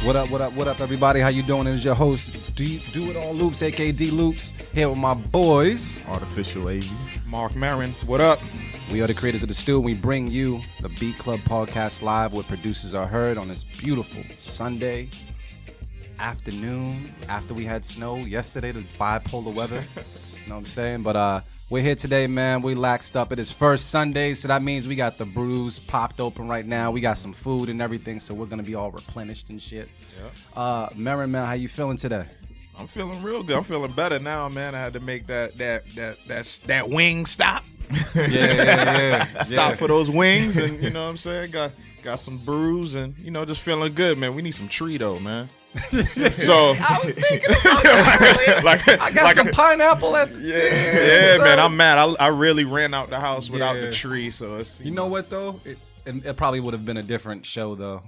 What up, everybody? How you doing? It is your host, Do It All Loops, aka D Loops, here with my boys, Artificial AV, Mark Marin. What up? We are the creators of the Stew, and we bring you the Beat Club podcast live, where producers are heard on this beautiful Sunday afternoon after we had snow yesterday, the bipolar weather. You know what I'm saying? But we're here today, man. We laxed up. It is first Sunday, so that means we got the brews popped open right now. We got some food and everything, so we're gonna be all replenished and shit. Yep. Marin, man, how you feeling today? I'm feeling real good. I'm feeling better now, man. I had to make that wing stop. Yeah. Stop for those wings, and you know what I'm saying. Got some brews, and just feeling good, man. We need some Trito, man. So I was thinking about that. I got some pineapple at the yeah, man. I'm mad. I really ran out the house without the tree, so it's you know what though. It probably would have been a different show though.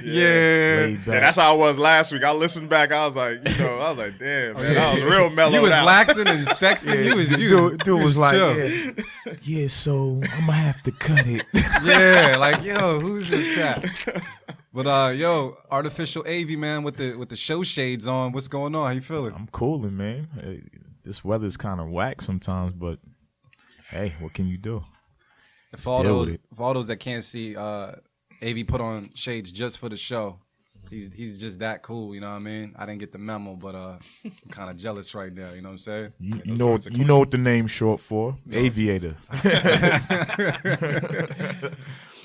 Yeah, that's how I was last week. I listened back. I was like, damn, man, I was real mellow. You was laxing and sexing. Dude was like, yeah. So I'm gonna have to cut it. Yeah, like who's this cat? But Artificial AV, man, with the show shades on, what's going on? How you feeling? I'm cooling, man. This weather's kind of whack sometimes, but hey, what can you do? For all those that can't see, AV put on shades just for the show. He's just that cool, you know what I mean? I didn't get the memo, but I'm kind of jealous right now, you know what I'm saying? You know what the name's short for? Aviator.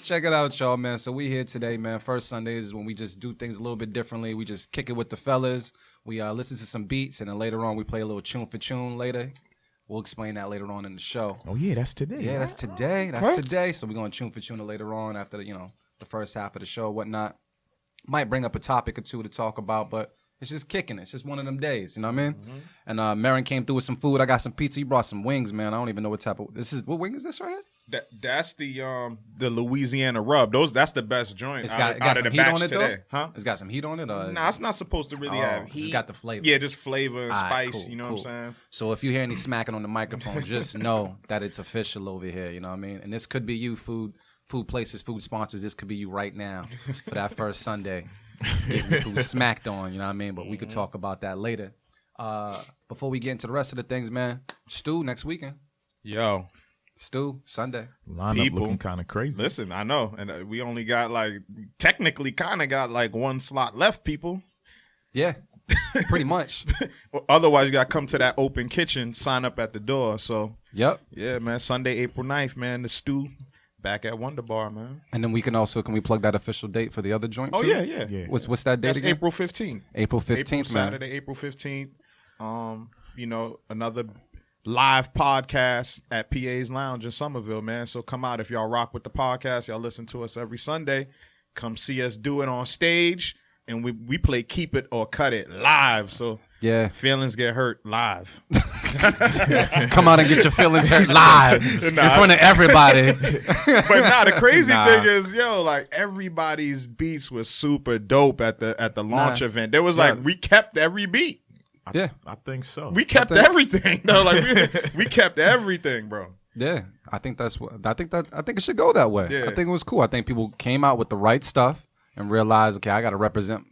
Check it out, y'all, man. So we here today, man. First Sundays is when we just do things a little bit differently. We just kick it with the fellas. We listen to some beats, and then later on we play a little tune for tune later. We'll explain that later on in the show. Oh, yeah, that's today. Yeah, that's today. That's today. So we're going to tune for tune later on after, the first half of the show, whatnot. Might bring up a topic or two to talk about, but it's just kicking. It's just one of them days, you know what I mean? Mm-hmm. And Marin came through with some food. I got some pizza. He brought some wings, man. I don't even know what type of what wing is this right here? That's the Louisiana rub. That's the best joint. It's got out some of the heat batch on it today. Though? Huh? It's got some heat on it. Nah, it's not supposed to really have heat. It's got the flavor. Yeah, just flavor and spice. Cool, you know what I'm saying? So if you hear any smacking on the microphone, just know that it's official over here. You know what I mean? And this could be you, food places, food sponsors. This could be you right now for that first Sunday. Getting food smacked on. You know what I mean? But we could talk about that later. Before we get into the rest of the things, man. Stew next weekend. Yo. Stew Sunday. Lineup looking kind of crazy. Listen, I know, and we only got technically kind of got one slot left, people. Yeah, pretty much. Otherwise, you got to come to that open kitchen, sign up at the door. So, yep. Yeah, man. Sunday, April 9th, man. The Stew back at Wonder Bar, man. And then we can we plug that official date for the other joint? Oh too? Yeah. What's that date That's again? April 15th. April 15th, Saturday, April 15th. Another live podcast at PA's Lounge in Somerville, man. So come out if y'all rock with the podcast. Y'all listen to us every Sunday. Come see us do it on stage. And we play Keep It or Cut It live. So yeah, feelings get hurt live. Come out and get your feelings hurt live in front of everybody. But the crazy thing is, everybody's beats was super dope at the launch event. There was we kept every beat. I think so. We kept everything. No, we kept everything, bro. Yeah, I think it should go that way. Yeah. I think it was cool. I think people came out with the right stuff and realized, okay, I got to represent,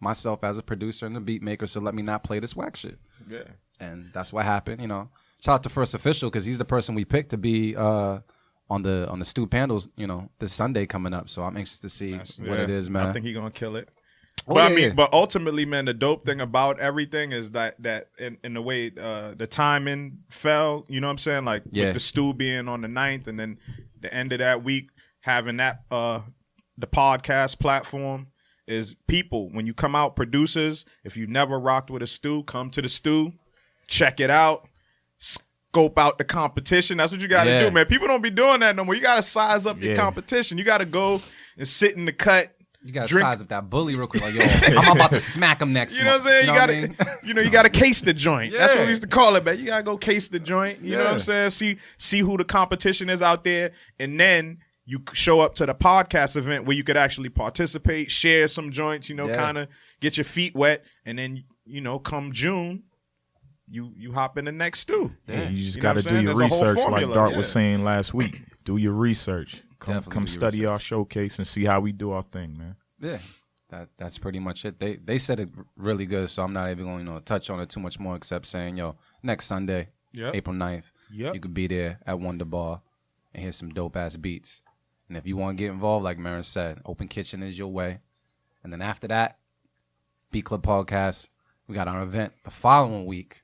myself as a producer and a beat maker, so let me not play this whack shit. Yeah. And that's what happened, Shout out to First Official because he's the person we picked to be on the Stew Panels, this Sunday coming up. So I'm anxious to see what it is, man. I think he's going to kill it. But ultimately, man, the dope thing about everything is that in the way the timing fell, you know what I'm saying? With the Stew being on the 9th and then the end of that week having that the podcast platform is people. When you come out, producers, if you never rocked with a Stew, come to the Stew, check it out, scope out the competition. That's what you got to do, man. People don't be doing that no more. You got to size up your competition. You got to go and sit in the cut. You gotta size up that bully real quick. I'm about to smack him next. You know what I'm saying? You gotta case the joint. Yeah. That's what we used to call it, man. You gotta go case the joint. You know what I'm saying? See who the competition is out there, and then you show up to the podcast event where you could actually participate, share some joints. Kind of get your feet wet, and then come June, you hop in the next Stew. Yeah, you just got to do your research, like Dart was saying last week. Do your research. come study our showcase and see how we do our thing, man. Yeah. That's pretty much it. They said it really good, so I'm not even going to touch on it too much more except saying, next Sunday, April 9th, you could be there at Wonder Bar and hear some dope-ass beats. And if you want to get involved, like Marin said, Open Kitchen is your way. And then after that, Beat Club Podcast, we got our event the following week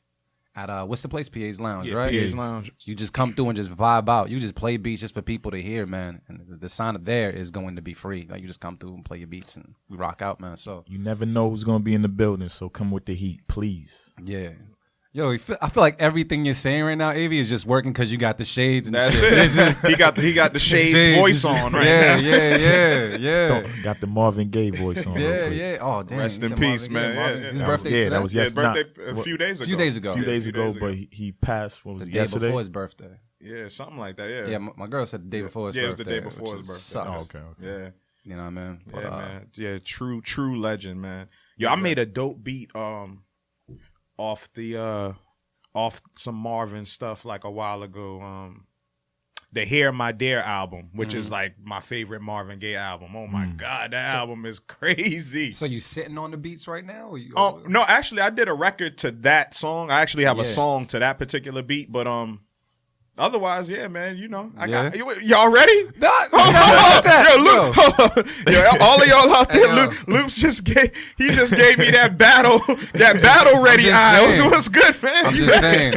at, what's the place? PA's Lounge, right? PA's Lounge. You just come through and just vibe out. You just play beats just for people to hear, man. And the sign up there is going to be free. Like, you just come through and play your beats and we rock out, man. So you never know who's going to be in the building, so come with the heat, please. Yeah. Yo, I feel like everything you're saying right now, Avi, is just working because you got the shades and that's shit. It. he got the shades voice on right now. Yeah. Got the Marvin Gaye voice on. Yeah. Oh, damn. Rest in peace, man. His birthday. That was yesterday. His birthday a few days ago. A few days ago, but he passed. What was it? Yesterday? The day before his birthday. Yeah, something like that. Yeah. Yeah, my girl said the day before his birthday. Yeah, it was the day before his birthday. Sucks. Oh, okay. Yeah. You know what I mean? But, man. Yeah, true legend, man. Yo, I made a dope beat off some Marvin stuff like a while ago. The Hear My Dare album, which is like my favorite Marvin Gaye album. Oh my God, that album is crazy. So you sitting on the beats right now? Or no, actually I did a record to that song. I actually have a song to that particular beat, but otherwise, yeah, man, I got y'all ready? No, all of y'all out there, Loops just gave me that battle ready eye. What's good, fam? I'm just saying,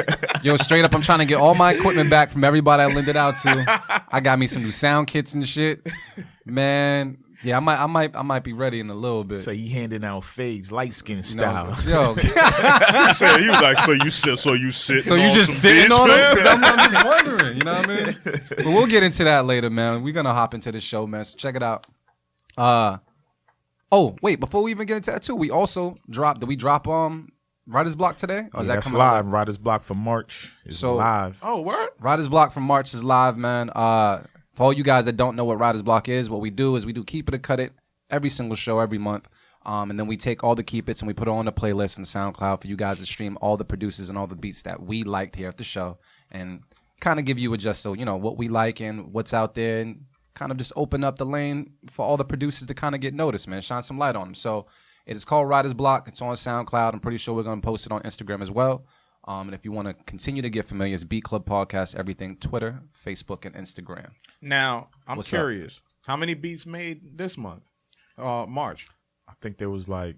straight up, I'm trying to get all my equipment back from everybody I lent it out to. I got me some new sound kits and shit, man. Yeah, I might be ready in a little bit. So he handing out fades, light skin style. Yo, he was like, so you sit. So you just sitting on them? I'm just wondering. You know what I mean? But we'll get into that later, man. We're gonna hop into the show, man. So check it out. Oh wait, before we even get into that too, we also dropped. Did we drop Writer's Block today? Or is that coming live? Writer's Block for March is live. Oh, word? Writer's Block for March is live, man. For all you guys that don't know what Writer's Block is, what we do is we do Keep It or Cut It every single show, every month. And then we take all the Keep It's and we put it on a playlist and SoundCloud for you guys to stream all the producers and all the beats that we liked here at the show and kind of give you what we like and what's out there and kind of just open up the lane for all the producers to kind of get noticed, man. Shine some light on them. So it is called Writer's Block. It's on SoundCloud. I'm pretty sure we're going to post it on Instagram as well. And if you want to continue to get familiar, it's Beat Club Podcast, everything, Twitter, Facebook, and Instagram. Now, I'm curious. How many beats made this month? March? I think there was like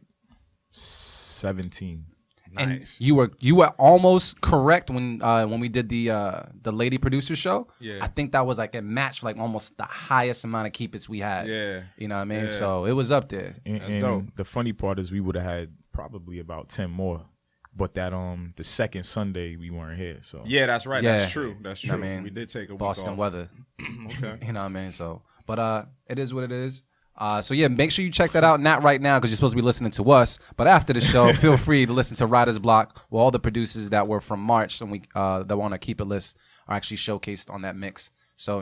17. Nice. And you were almost correct when we did the Lady Producer show. Yeah. I think that was like a match for like almost the highest amount of keep its we had. Yeah. You know what I mean? Yeah. So it was up there. And dope. The funny part is we would have had probably about 10 more. But that the second Sunday we weren't here. So yeah, that's right. Yeah. That's true. That's true. I mean, we did take a week Boston off. weather. Okay. You know what I mean? So, but it is what it is. So yeah, make sure you check that out. Not right now because you're supposed to be listening to us, but after the show, feel free to listen to Writer's Block, where all the producers that were from March and we that were on a Keep It list are actually showcased on that mix. So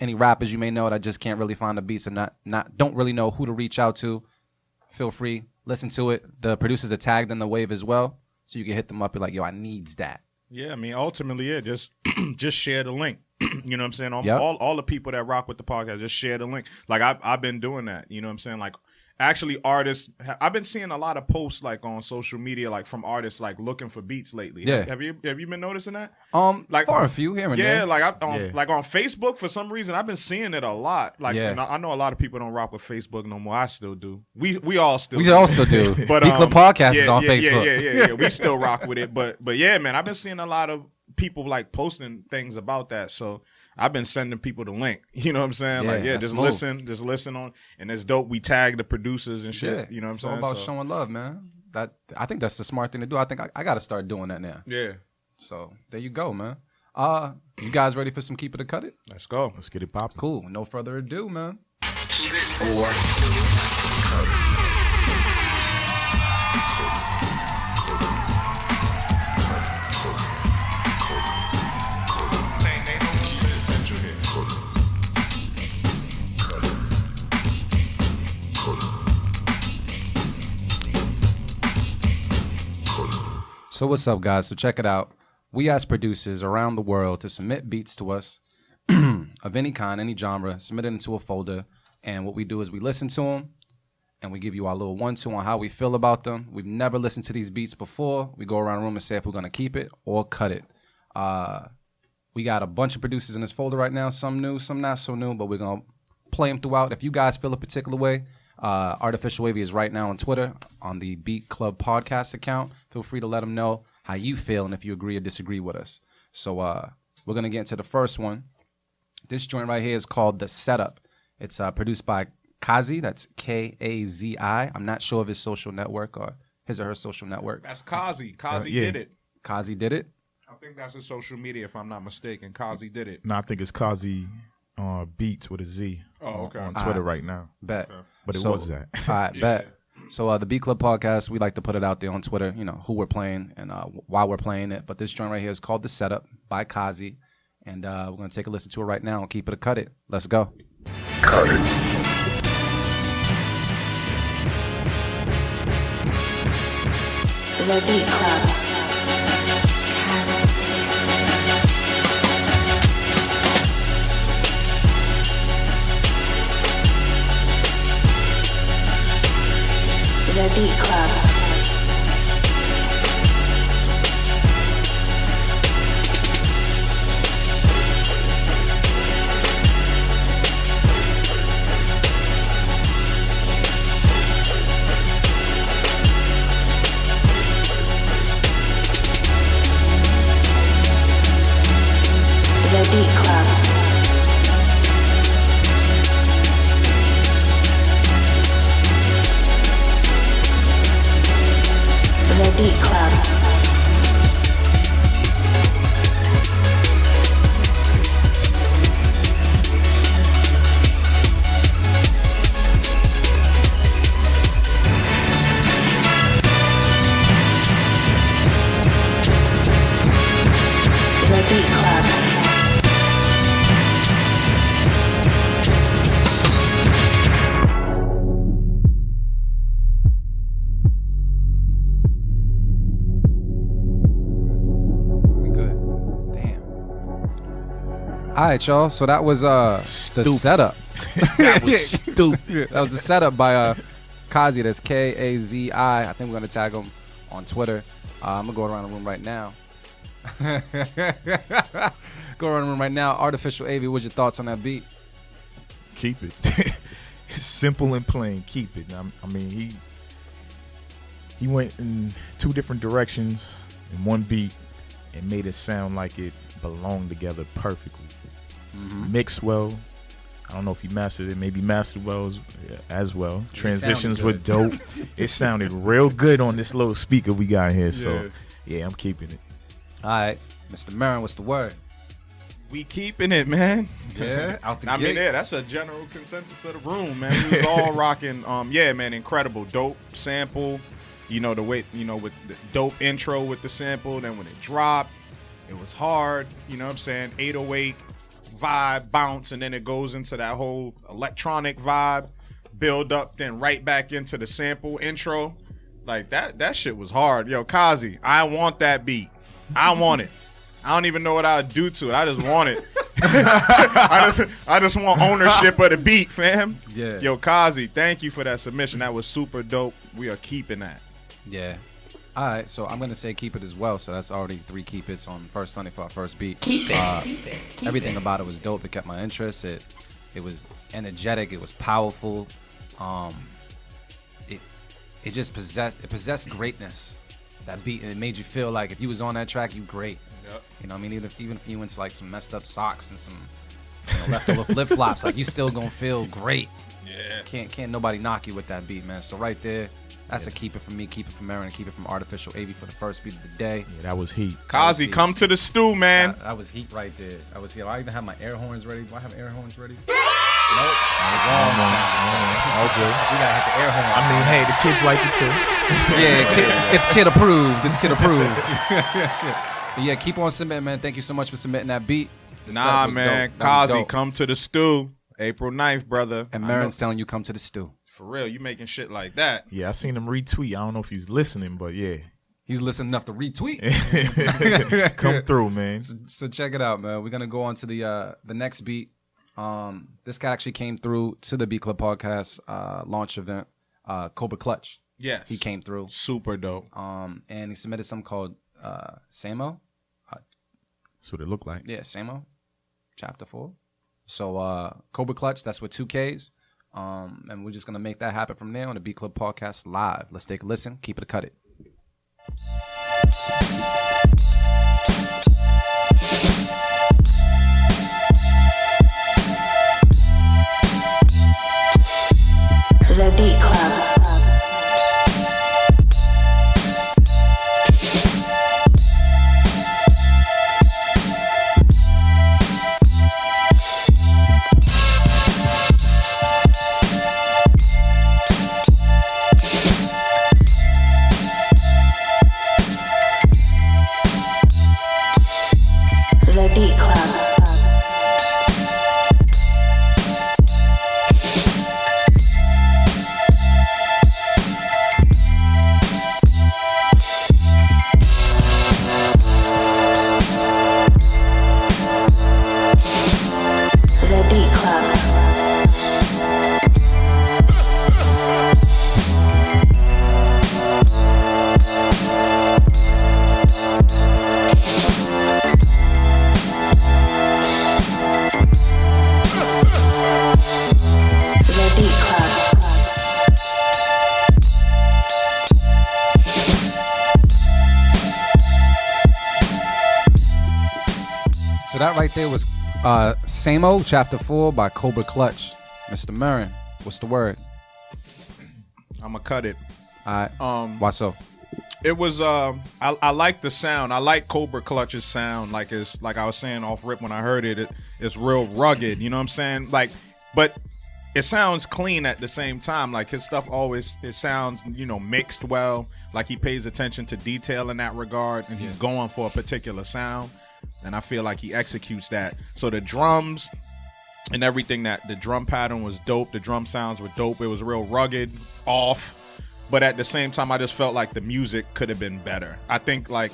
any rappers you may know that just can't really find the beats and don't really know who to reach out to, feel free, listen to it. The producers are tagged in the wave as well, so you can hit them up and be like, yo, I needs that. Yeah, I mean, ultimately, just share the link. You know what I'm saying? Yep. All the people that rock with the podcast, just share the link. Like I've been doing that. You know what I'm saying? Like actually, artists. I've been seeing a lot of posts like on social media, like from artists like looking for beats lately. Yeah. Have you been noticing that? Like for a few here and there. Like on Facebook for some reason I've been seeing it a lot. Like I know a lot of people don't rock with Facebook no more. I still do. We all still do. But Beat Club Podcast is on Facebook. Yeah. We still rock with it. But yeah, man, I've been seeing a lot of people like posting things about that. So I've been sending people the link. You know what I'm saying? Just listen on, and it's dope. We tag the producers and shit. Yeah, you know what I'm saying? It's all about showing love, man. I think that's the smart thing to do. I think I got to start doing that now. Yeah. So there you go, man. You guys ready for some Keep It or Cut It? Let's go. Let's get it popping. Cool. No further ado, man. Keep it or cut it. So what's up, guys? So check it out. We ask producers around the world to submit beats to us of any kind, any genre, submit it into a folder. And what we do is we listen to them, and we give you our little 1-2 on how we feel about them. We've never listened to these beats before. We go around the room and say if we're going to keep it or cut it. We got a bunch of producers in this folder right now, some new, some not so new, but we're going to play them throughout. If you guys feel a particular way, Artificial Wavy is right now on Twitter on the Beat Club Podcast account. Feel free to let them know how you feel and if you agree or disagree with us. So we're going to get into the first one. This joint right here is called The Setup. It's produced by Kazi. That's Kazi. I'm not sure of his social network or his or her social network. That's Kazi. Kazi yeah. did it. Kazi did it? I think that's his social media, if I'm not mistaken. Kazi did it. No, I think it's Kazi Beats with a Z on Twitter right now. Bet. Okay. But it was that. All right, bet. So the Beat Club Podcast, we like to put it out there on Twitter, you know, who we're playing and why we're playing it. But this joint right here is called The Setup by Kazi. And we're going to take a listen to it right now and keep it or cut it. Let's go. Cut it. The Beat Club. The Beat Club. The Beat Club. The Beat Club. The Beat Club. All right, y'all. So that was the setup. That was stupid. That was the setup by Kazi. That's Kazi. I think we're gonna tag him on Twitter. I'm gonna go around the room right now. Go around the room right now. Artificial Avi, what's your thoughts on that beat? Keep it. Simple and plain. Keep it. I mean, he went in two different directions in one beat and made it sound like it belonged together perfectly. Mixed well. I don't know if he mastered it. Maybe mastered well as well. Transitions were dope. It sounded real good on this little speaker we got here. So, yeah, I'm keeping it. All right. Mr. Marin, what's the word? We keeping it, man. Yeah, out the I gate. mean, yeah, that's a general consensus of the room, man. We was all rocking. Yeah, man, incredible, dope sample. You know the way, you know, with the dope intro with the sample. Then when it dropped, it was hard. You know what I'm saying? 808 vibe, bounce, and then it goes into that whole electronic vibe, build up, then right back into the sample intro. Like that shit was hard. Yo, Kazi, I want that beat. I want it. I don't even know what I'd do to it. I just want it. I just want ownership of the beat, fam. Yeah. Yo, Kazi, thank you for that submission. That was super dope. We are keeping that. Yeah. All right, so I'm going to say keep it as well. So that's already 3 keep it's on First Sunday for our first beat. Keep it. Everything about it was dope. It kept my interest. It was energetic. It was powerful. It just possessed greatness. That beat, and it made you feel like if you was on that track, you great. Yep. You know what I mean? Even if you into like some messed up socks and some leftover flip flops, like you still gonna feel great. Yeah. Can't nobody knock you with that beat, man. So right there, that's a keep it from me, keep it from Marin, and keep it from Artificial Avi for the first beat of the day. Yeah, that was heat. Kazi, come to the stew, man. That was heat right there. I was here. I even have my air horns ready. Do I have air horns ready? All good. We gotta hit the air horn. I mean, hey, the kids like it too. Yeah, it's kid approved. It's kid approved. Yeah, keep on submitting, man. Thank you so much for submitting that beat. The Nah, set was man. dope. That was Kazi, dope. come to the stew. April 9th, brother. And I Marin's know- telling you come to the stew. For real, you making shit like that. Yeah, I seen him retweet. I don't know if he's listening, but yeah. He's listening enough to retweet. Come through, man. So check it out, man. We're gonna go on to the next beat. This guy actually came through to the Beat Club podcast launch event. Cobra Clutch. Yes, he came through. Super dope. And he submitted something called Samo. That's what it looked like. Yeah, Samo, Chapter 4. So Cobra Clutch, that's with 2 Ks. And we're just gonna make that happen from there on the Beat Club podcast live. Let's take a listen. Keep it or cut it. The Beat Club. The Beat Club. The Beat Club. The Beat Club. So that right there was Samo, Chapter 4 by Cobra Clutch. Mr. Murrin, what's the word? I'm gonna cut it. All right. Why so? It was I like the sound. I like Cobra Clutch's sound. Like it's like I was saying off rip when I heard it. It's real rugged. You know what I'm saying? Like, but it sounds clean at the same time. Like his stuff always it sounds mixed well. Like he pays attention to detail in that regard, and he's going for a particular sound. And I feel like he executes that. So the drums and everything, that the drum pattern was dope. The drum sounds were dope. It was real rugged, off. But at the same time, I just felt like the music could have been better. I think like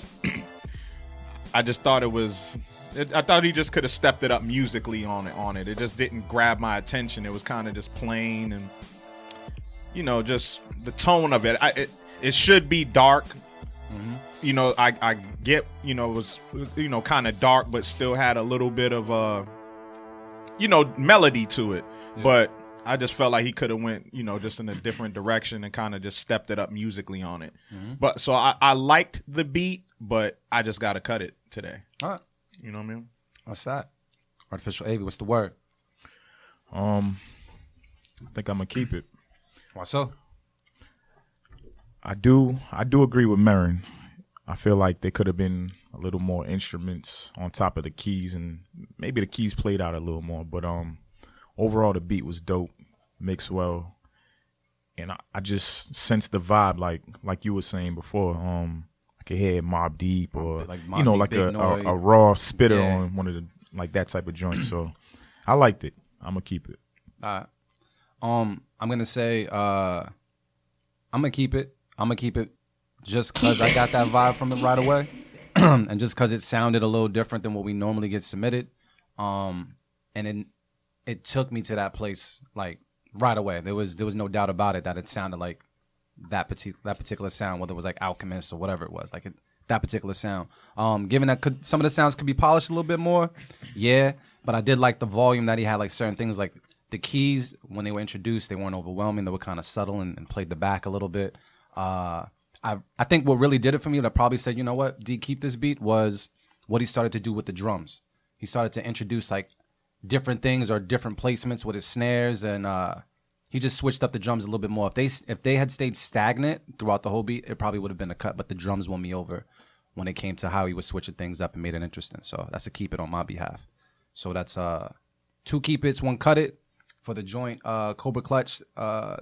I just thought I thought he just could have stepped it up musically on it. It just didn't grab my attention. It was kind of just plain and just the tone of it. It should be dark. I get it was kind of dark, but still had a little bit of melody to it. Yeah. But I just felt like he could have went just in a different direction and kind of just stepped it up musically on it. But so I liked the beat, but I just got to cut it today. All right. You know what I mean? What's that? Artificial Avi, what's the word? I think I'm gonna keep it. Why so? I do agree with Marin. I feel like there could have been a little more instruments on top of the keys, and maybe the keys played out a little more. But overall, the beat was dope, mixed well, and I just sensed the vibe, like you were saying before. I could hear Mobb Deep or like a raw spitter on one of the that type of joint. So I liked it. I'm gonna keep it. I'm gonna say I'm gonna keep it. I'm gonna keep it just because I got that vibe from it right away, and just because it sounded a little different than what we normally get submitted. And it took me to that place like right away. There was no doubt about it that it sounded like that particular sound, whether it was like Alchemist or whatever it was, that particular sound. Given that some of the sounds could be polished a little bit more, yeah, but I did like the volume that he had. Like certain things, like the keys when they were introduced, they weren't overwhelming. They were kind of subtle and played the back a little bit. I think what really did it for me, that probably said, you know what, D, keep this beat, was what he started to do with the drums. He started to introduce like different things or different placements with his snares, and he just switched up the drums a little bit more. If they had stayed stagnant throughout the whole beat, it probably would have been a cut, but the drums won me over when it came to how he was switching things up and made it interesting. So that's a keep it on my behalf. So that's 2 keep it's, 1 cut it for the joint Cobra Clutch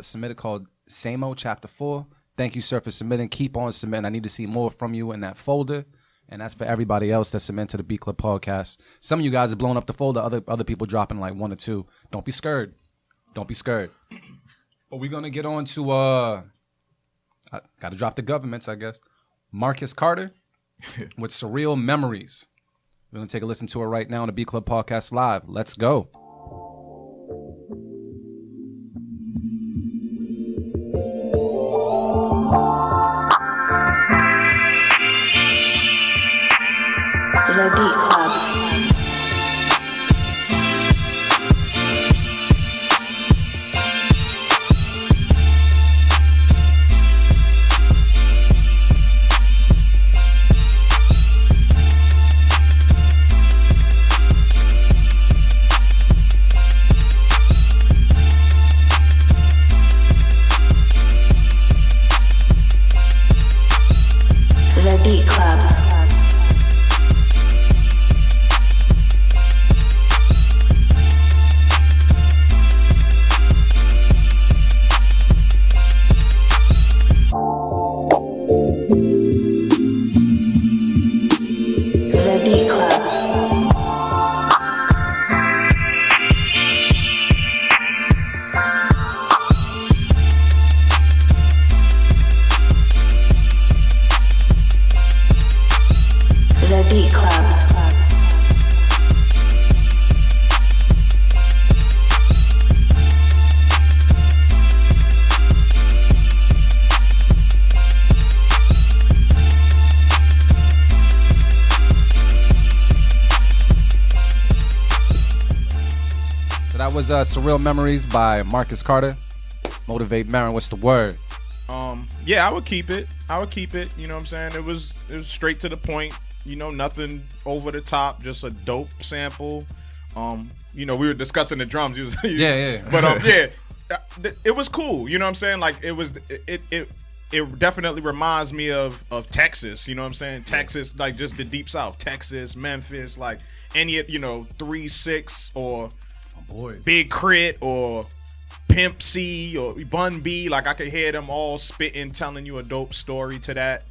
submitted called Samo Chapter 4. Thank you, sir, for submitting. Keep on submitting. I need to see more from you in that folder. And that's for everybody else that's submitting to the Beat Club podcast. Some of you guys are blowing up the folder. Other people dropping like 1 or 2. Don't be scared. Don't be scared. But we're going to get on to, I got to drop the governments, I guess. Marcus Carter with Surreal Memories. We're going to take a listen to it right now on the Beat Club Podcast Live. Let's go. The Beat Club. The Beat Club. The Beat Club. The Beat Club. So that was Surreal Memories by Marcus Carter. Motivate Marin, what's the word? Yeah, I would keep it. You know what I'm saying? It was straight to the point. You know, nothing over the top, just a dope sample. You know, we were discussing the drums. Yeah. But yeah, it was cool. You know what I'm saying? Like it definitely reminds me of Texas. You know what I'm saying? Texas, like just the deep south, Texas, Memphis, like any 3-6 or Big Crit or Pimp C or Bun B. Like I could hear them all spitting, telling you a dope story to that.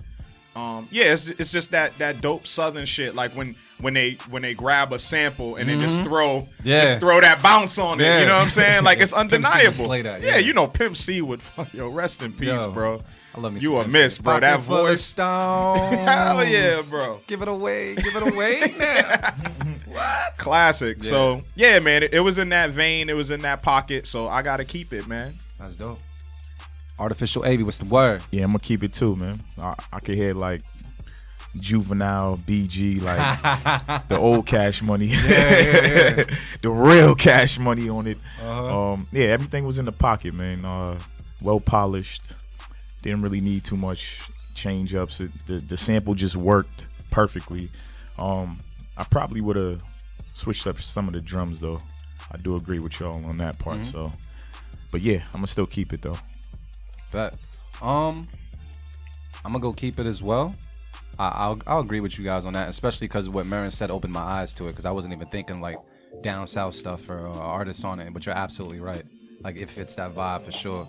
Yeah, it's just that dope Southern shit. Like when they grab a sample and they just throw that bounce on it. You know what I'm saying? Like it's undeniable. Yeah, you know Pimp C would rest in peace, bro. I love me. You a miss, bro. That voice. Hell yeah, bro. Give it away now. What? Classic. Yeah. So yeah, man, it was in that vein. It was in that pocket. So I gotta keep it, man. That's dope. Artificial AV, what's the word? Yeah, I'm gonna keep it too, man. I could hear like Juvenile, BG, like the old Cash Money, Yeah. the real Cash Money on it. Uh-huh. Yeah, everything was in the pocket, man. Well polished. Didn't really need too much change ups. The sample just worked perfectly. I probably would have switched up some of the drums though. I do agree with y'all on that part. So, but yeah, I'm gonna still keep it though. Bet. I'm gonna go keep it as well. I'll agree with you guys on that, especially because what Marin said opened my eyes to it, because I wasn't even thinking like down south stuff or artists on it. But you're absolutely right. Like it fits that vibe for sure.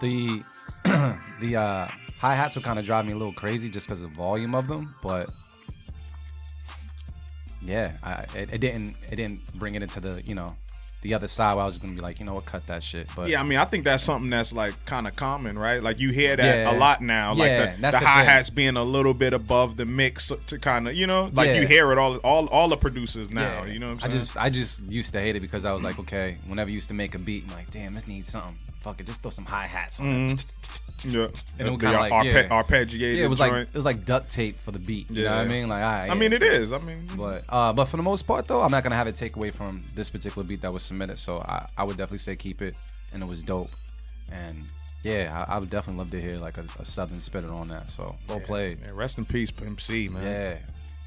The hi-hats would kind of drive me a little crazy just because of the volume of them, but yeah, it didn't bring it into the other side where I was gonna be like, you know what, cut that shit. But yeah, I mean, I think that's something that's like kind of common, right? Like you hear that a lot now, like the that's hi-hats being a little bit above the mix to kind of, you hear it all the producers now. You know what I'm saying? I just used to hate it because I was like, okay, whenever you used to make a beat, I'm like, damn, this needs something. Fuck it, just throw some hi-hats on it. Yeah, and it was kind of like arpeggiated. Yeah, it was like duct tape for the beat. You know what I mean? Like, I mean, it is. I mean, but for the most part though, I'm not gonna have it take away from this particular beat that was submitted. So I would definitely say keep it, and it was dope. And yeah, I would definitely love to hear like a southern spitter on that. So well played. Yeah, rest in peace, Pimp C, man. Yeah.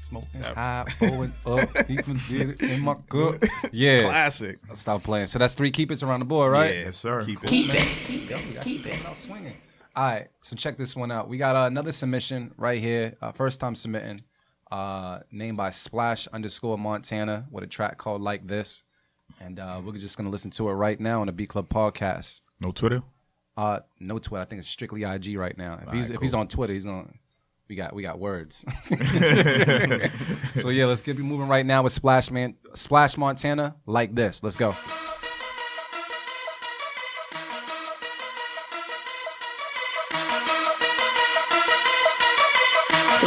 Smoking high, blowing up, even did it in my cup. Yeah, classic. I'll stop playing. So that's 3 keep it's around the board, right? Yeah, Yes, sir. Keep it. Keep it. Now swinging. All right, so check this one out. We got another submission right here. First time submitting. Named by Splash_Montana with a track called Like This. And we're just going to listen to it right now on the Beat Club podcast. No Twitter? No Twitter. I think it's strictly IG right now. If he's on Twitter, he's on. We got words. So yeah, let's get moving right now with Splash Montana, Like This. Let's go.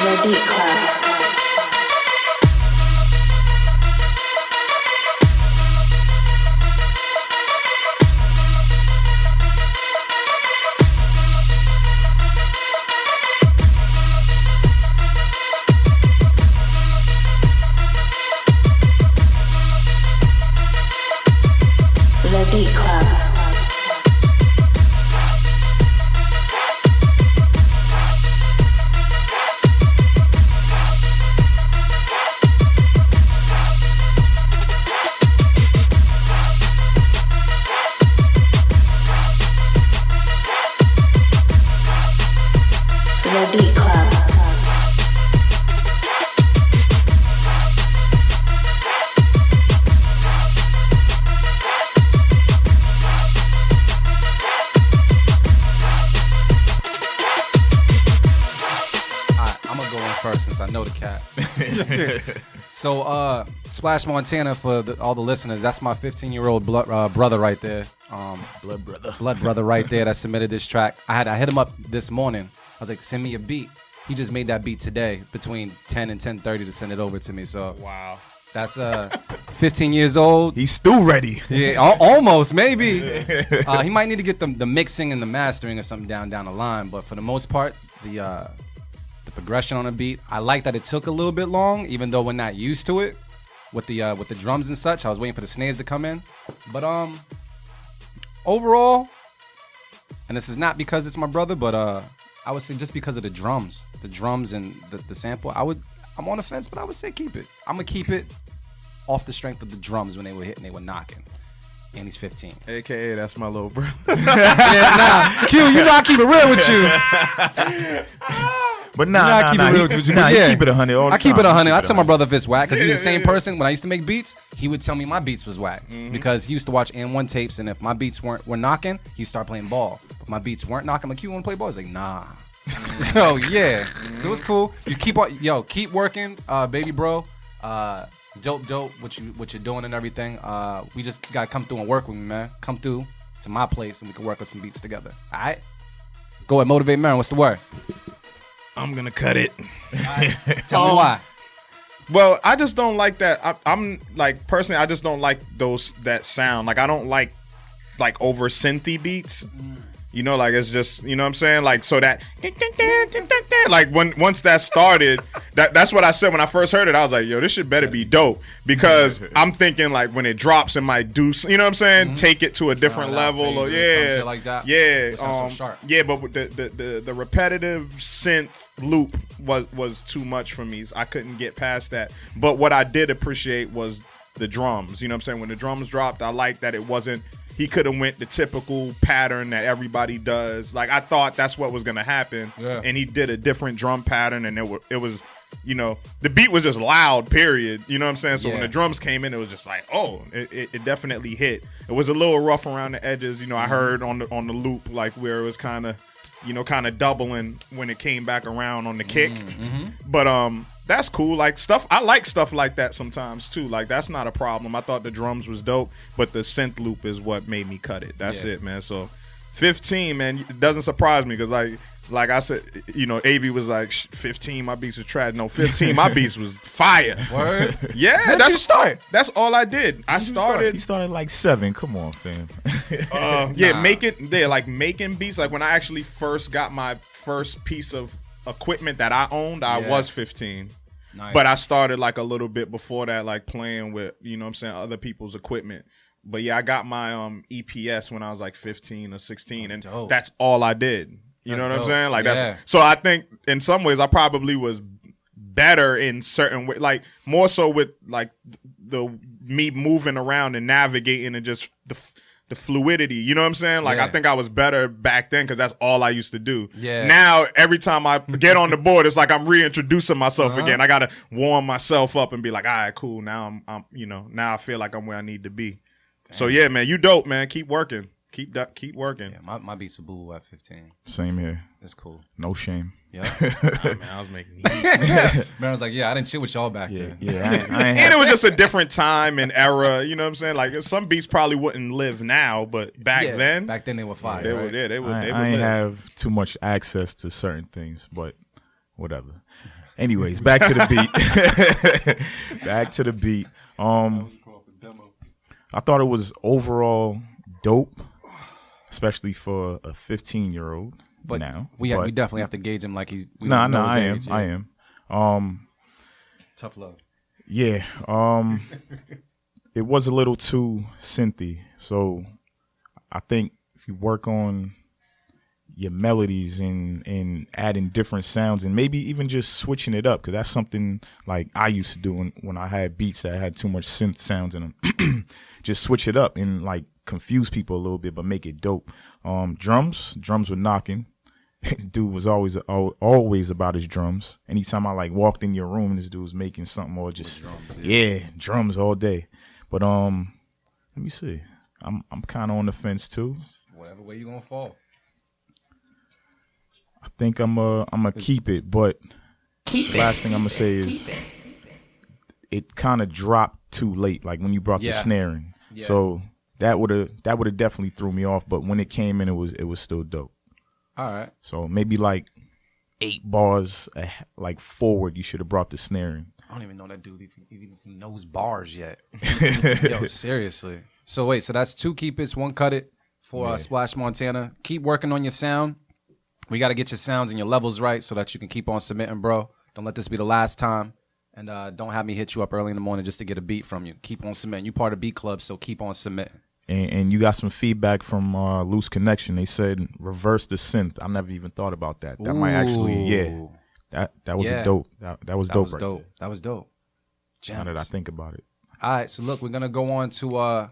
The Beat Club. The Beat Club. The Beat Club. I'm gonna go in first since I know the cat. So, Splash Montana for all the listeners. That's my 15-year-old brother right there. Blood brother right there that submitted this track. I hit him up this morning. I was like, send me a beat. He just made that beat today between 10 and 10:30 to send it over to me. So Wow. that's 15 years old. He's still ready. Yeah, almost maybe. He might need to get the mixing and the mastering or something down the line. But for the most part, the progression on the beat, I like that it took a little bit long, even though we're not used to it with the drums and such. I was waiting for the snares to come in, but overall, and this is not because it's my brother, but I would say just because of the drums and the sample, I'm on the fence, but I would say keep it. I'm gonna keep it off the strength of the drums when they were hitting, they were knocking. And he's 15. AKA, that's my little brother. Yeah, nah, Q, you know I keep it real with you. But Yeah. Keep it 100 all the I keep time. it 100. I tell my brother if it's whack, because he's the same person. When I used to make beats, he would tell me my beats was whack, because he used to watch N1 tapes, and if my beats were knocking, he'd start playing ball. If my beats weren't knocking, I'm like, you want to play ball? He's like, nah. So yeah, so it's cool. You keep working, baby bro. Dope. What you're doing and everything. We just gotta come through and work with me, man. Come through to my place and we can work on some beats together. All right. Go ahead, motivate Marin. What's the word? I'm gonna cut it. Tell me why. Well, I just don't like that. I'm like, personally, I just don't like that sound. Like, I don't like over synthy beats. You know, like, it's just, you know what I'm saying? Like, so that, like, once that started, that's what I said when I first heard it. I was like, yo, this shit better be dope. Because I'm thinking, like, when it drops, it might do, you know what I'm saying? Take it to a different level. Or, yeah. Like that. Yeah. So sharp. Yeah, but with the repetitive synth loop was too much for me. I couldn't get past that. But what I did appreciate was the drums. You know what I'm saying? When the drums dropped, I liked that it wasn't, he could have went the typical pattern that everybody does. Like, I thought that's what was gonna happen, and he did a different drum pattern, and it was, you know, the beat was just loud. Period. You know what I'm saying? So when the drums came in, it was just like, oh, it definitely hit. It was a little rough around the edges. You know, I heard on the loop, like, where it was kind of doubling when it came back around on the kick. But that's cool. Like, I like stuff like that sometimes too. Like, that's not a problem. I thought the drums was dope, but the synth loop is what made me cut it. That's it, man. So 15, man, it doesn't surprise me, because like I said, you know, AV was like, 15, my beats was trash. No, 15, my beats was fire. Word? Yeah, that's all I did. I started. He started like 7. Come on, fam. Making beats. Like, when I actually first got my first piece of equipment that I owned, I was 15. Nice. But I started like a little bit before that, like playing with, you know what I'm saying, other people's equipment. But yeah, I got my EPS when I was like 15 or 16, and that's all I did. You know what I'm saying? Like, so I think in some ways I probably was better in certain ways, like more so with like me moving around and navigating and just the fluidity, you know what I'm saying? Like, I think I was better back then because that's all I used to do. Yeah. Now, every time I get on the board, it's like I'm reintroducing myself again. I got to warm myself up and be like, all right, cool. Now I'm, you know, now I feel like I'm where I need to be. Damn. So yeah, man, you dope, man. Keep working. Keep working. Yeah, my beats were boo at 15. Same here. It's cool. No shame. Yeah. Man, I was making heat. Man, I was like, I didn't chill with y'all back then. Yeah. And it was just a different time and era. You know what I'm saying? Like, some beats probably wouldn't live now, but back then they were fire. They right? would. They would. I ain't have too much access to certain things, but whatever. Anyways, back to the beat. Back to the beat. I thought it was overall dope, especially for a 15-year-old. But now we definitely have to gauge him like he's. I am. Tough love. Yeah. It was a little too synthy, so I think if you work on your melodies and adding different sounds and maybe even just switching it up, because that's something like I used to do when I had beats that had too much synth sounds in them. Just switch it up and like confuse people a little bit, but make it dope. Drums were knocking. Dude was always about his drums. Anytime I like walked in your room, this dude was making something or just drums all day. But let me see. I'm kind of on the fence too. Whatever way you gonna fall. I think I'm a keep it, but last thing I'm gonna say is it kind of dropped too late, like when you brought the snaring. Yeah. So that would have definitely threw me off. But when it came in, it was still dope. All right. So maybe like 8 bars like forward, you should have brought the snaring. I don't even know that dude even if he knows bars yet. Yo, seriously. So wait, so that's 2 keep it's, 1 cut it for Splash Montana. Keep working on your sound. We got to get your sounds and your levels right so that you can keep on submitting, bro. Don't let this be the last time. And don't have me hit you up early in the morning just to get a beat from you. Keep on submitting. You part of Beat Club, so keep on submitting. And you got some feedback from Loose Connection. They said reverse the synth. I never even thought about that. That might actually, that was a dope. That was dope. That was dope. Gems. Now that I think about it. All right, so look, we're gonna go on to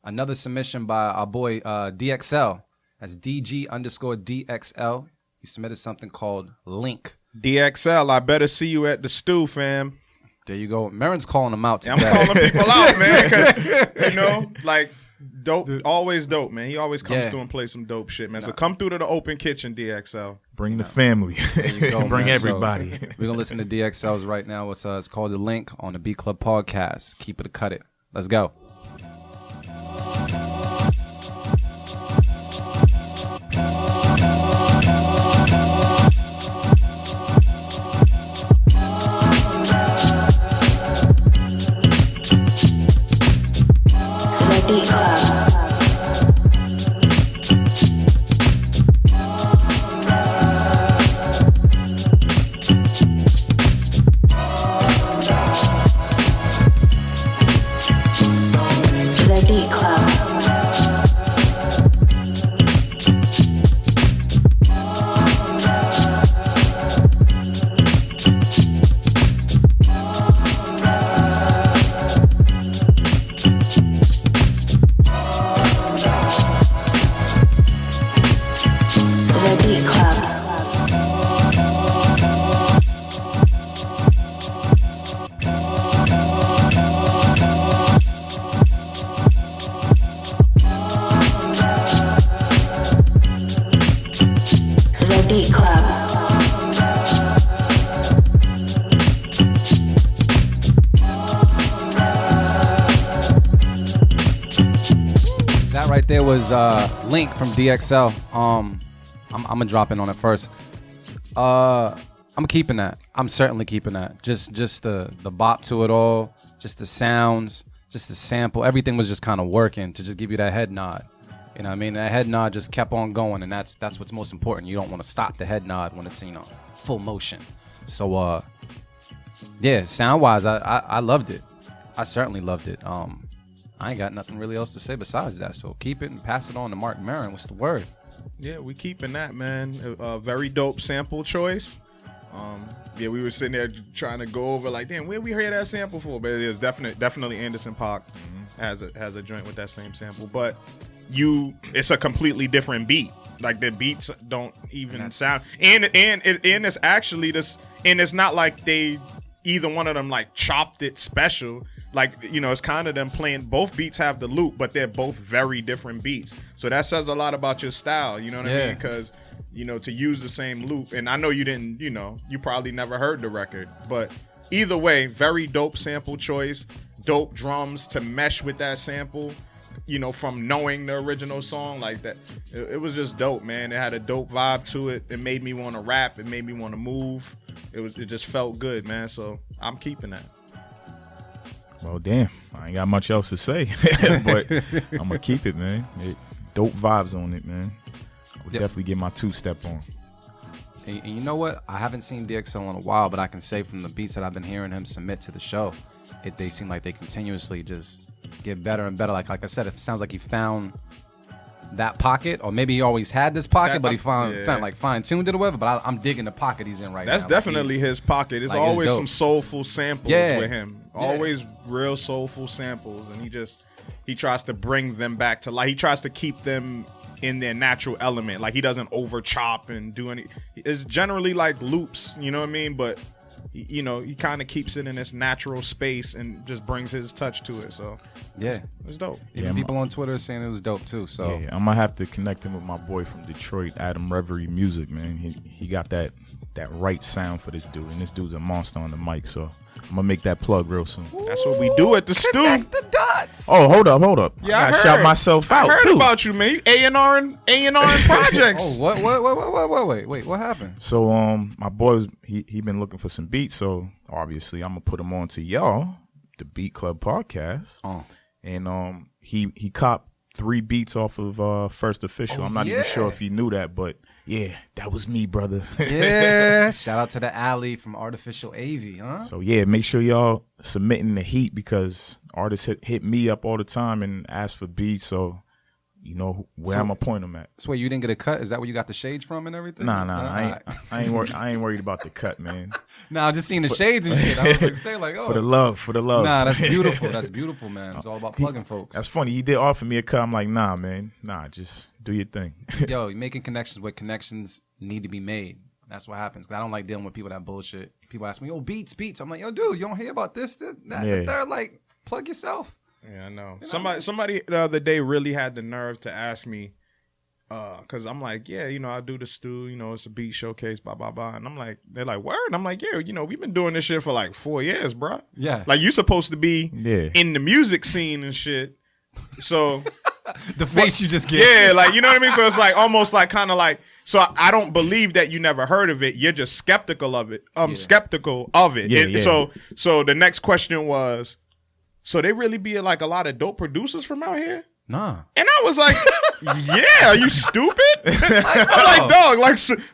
another submission by our boy DXL. That's DG_DXL. He submitted something called Link. DXL, I better see you at the stew, fam. There you go. Marin's calling him out today. I'm calling people out, man. 'Cause, like. Dope, always dope, man. He always comes through and plays some dope shit, man. So come through to the open kitchen, DXL. Bring the family. There you go, Bring man. everybody. So we're gonna listen to DXL's right now. It's called The Link on the Beat Club podcast. Keep it or cut it. Let's go. Beat Club. The Beat Club. Beat Club. That right there was Link from DXL. I'm gonna drop in on it first. I'm keeping that. I'm certainly keeping that. Just the bop to it all, just the sounds, just the sample. Everything was just kind of working to just give you that head nod. You know what I mean? That head nod just kept on going, and that's what's most important. You don't want to stop the head nod when it's, full motion. So yeah, sound wise, I loved it. I certainly loved it. I ain't got nothing really else to say besides that. So keep it and pass it on to Mark Maron. What's the word? Yeah, we keeping that, man. A very dope sample choice. Yeah, we were sitting there trying to go over like, damn, where we heard that sample for? But it is definitely Anderson .Paak has a joint with that same sample. But it's a completely different beat. Like the beats don't even sound, and it's actually this, and it's not like they either one of them like chopped it special. Like, it's kind of them playing, both beats have the loop, but they're both very different beats. So that says a lot about your style, you know what I mean? Because, to use the same loop, and I know you didn't, you probably never heard the record, but either way, very dope sample choice, dope drums to mesh with that sample. from knowing the original song like that. It was just dope, man. It had a dope vibe to it. It made me want to rap. It made me want to move. It just felt good, man. So I'm keeping that. Well, damn, I ain't got much else to say, but I'm gonna keep it, man. Dope vibes on it, man. I would definitely get my 2-step on. And you know what? I haven't seen DXL in a while, but I can say from the beats that I've been hearing him submit to the show, they seem like they continuously just get better and better. Like I said, it sounds like he found that pocket, or maybe he always had this pocket, but he found like fine-tuned it or whatever. But I'm digging the pocket he's in right now. That's definitely his pocket. It's always some soulful samples with him. Always real soulful samples, and he tries to bring them back to life. He tries to keep them in their natural element. Like he doesn't over chop and do any. It's generally like loops, you know what I mean? But he kind of keeps it in its natural space and just brings his touch to it. So yeah, it's dope. Even people on Twitter are saying it was dope too. So yeah, I'm gonna have to connect him with my boy from Detroit, Adam Reverie Music, man. He got that right sound for this dude, and this dude's a monster on the mic. So I'm gonna make that plug real soon. That's what we do at the stew. Connect the dots. Oh, hold up. Yeah, I gotta shout myself out I heard too. about you, man. You A&R and projects. Oh, wait, what happened? So my boy was he been looking for some beats, so obviously I'm gonna put him on to y'all, the Beat Club podcast. And he copped 3 beats off of First Official. I'm not even sure if he knew that, but yeah, that was me, brother. Yeah, shout out to the alley from Artificial AV, huh? So yeah, make sure y'all submitting the heat, because artists hit me up all the time and ask for beats, so you know where I'm gonna point them at. So wait, you didn't get a cut? Is that where you got the shades from and everything? Nah, I ain't worried about the cut, man. Nah, I'm just seeing the shades and shit. I was gonna say like, oh, For the love. Nah, that's beautiful. That's beautiful, man. It's all about plugging folks. That's funny. He did offer me a cut. I'm like, nah, man. Nah, just do your thing. Yo, you're making connections where connections need to be made. That's what happens. 'Cause I don't like dealing with people that bullshit. People ask me, "Oh, beats." I'm like, "Yo, dude, you don't hear about this, that, They're like, plug yourself." Yeah, I know. Somebody the other day really had the nerve to ask me, because I'm like, yeah, I do the stew, it's a beat showcase, blah, blah, blah. And I'm like, they're like, word? I'm like, yeah, we've been doing this shit for like 4 years, bro. Yeah. Like, you supposed to be in the music scene and shit. So. The face you just get. Yeah, like, you know what I mean? So it's like, almost like, kind of like, so I don't believe that you never heard of it. You're just skeptical of it. Skeptical of it. So the next question was, so they really be like a lot of dope producers from out here? Nah. And I was like, yeah, are you stupid? I'm like, dog,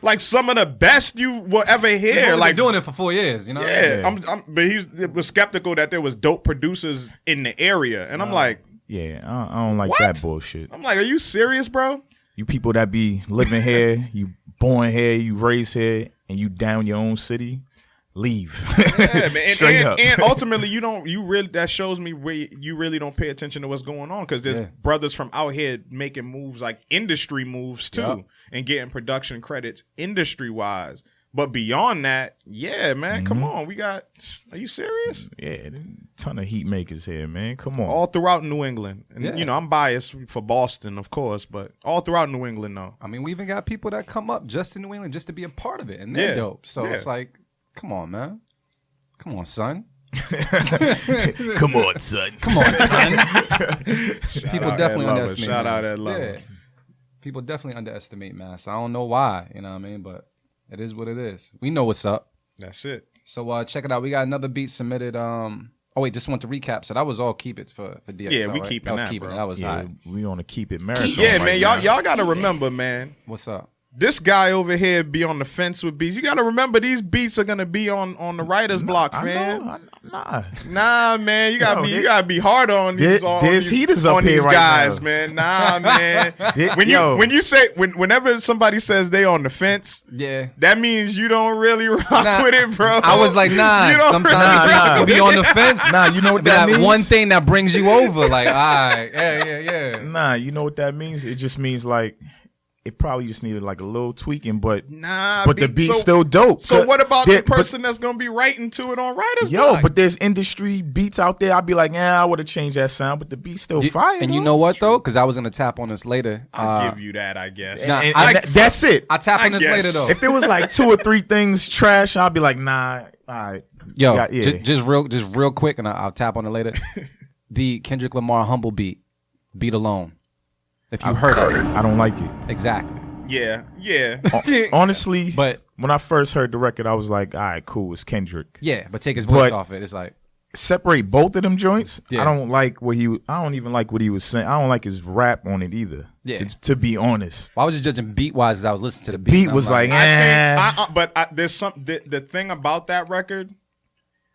like some of the best you will ever hear. Like doing it for 4 years, you know? Yeah. But he was skeptical that there was dope producers in the area. And I'm like, yeah, I don't like that bullshit. I'm like, are you serious, bro? You people that be living here, you born here, you raised here, and you down your own city, leave. Yeah, man. Straight up. And ultimately, that shows me where you really don't pay attention to what's going on, because there's brothers from out here making moves, like industry moves too, and getting production credits industry wise. But beyond that, yeah, man, come on. Are you serious? Yeah, ton of heat makers here, man. Come on. All throughout New England. And, I'm biased for Boston, of course, but all throughout New England, though. I mean, we even got people that come up just in New England just to be a part of it, and they're dope. So it's like, come on, man. Come on, son. Come on, son. People definitely underestimate. Shout out that love. Yeah. People definitely underestimate mass. I don't know why, you know what I mean? But it is what it is. We know what's up. That's it. So check it out. We got another beat submitted. Just want to recap. So that was all Keep It for DXL. Yeah, we right? keeping that, Keep It. bro. That was high. We on a Keep It marathon. Yeah, man. Y'all got to remember, man. What's up? This guy over here be on the fence with beats. You got to remember, these beats are gonna be on the writer's block, man. Nah, man. You gotta be hard on these. There's heaters up on here these right guys, now. man. Nah, man. Whenever somebody says they on the fence, that means you don't really rock with it, bro. I was like, nah. Sometimes you be on the fence. Nah, you know what that means? One thing that brings you over, like, all right, yeah. Nah, you know what that means? It just means like, it probably just needed like a little tweaking, but the beat's still dope. So what about the person that's gonna be writing to it on writer's block? But there's industry beats out there. I'd be like, I would have changed that sound, but the beat's still fire. And you know what though? Because I was gonna tap on this later. I'll give you that, I guess. That's it. I tap on this later though. If it was like 2 or 3 things trash, I'd be like, nah. All right. Yo, just real quick, and I'll tap on it later. The Kendrick Lamar Humble beat. Beat Alone. If you heard it. I don't like it. Exactly. Yeah. Honestly, But when I first heard the record, I was like, all right, cool, it's Kendrick. yeah, but take his voice But- off it. It's like, Separate both of them joints. Yeah. I don't even like what he was saying. I don't like his rap on it either. Yeah. To be honest. well, I was just judging beat wise as I was listening to the beat. Beat and I'm was like, There's the thing about that record.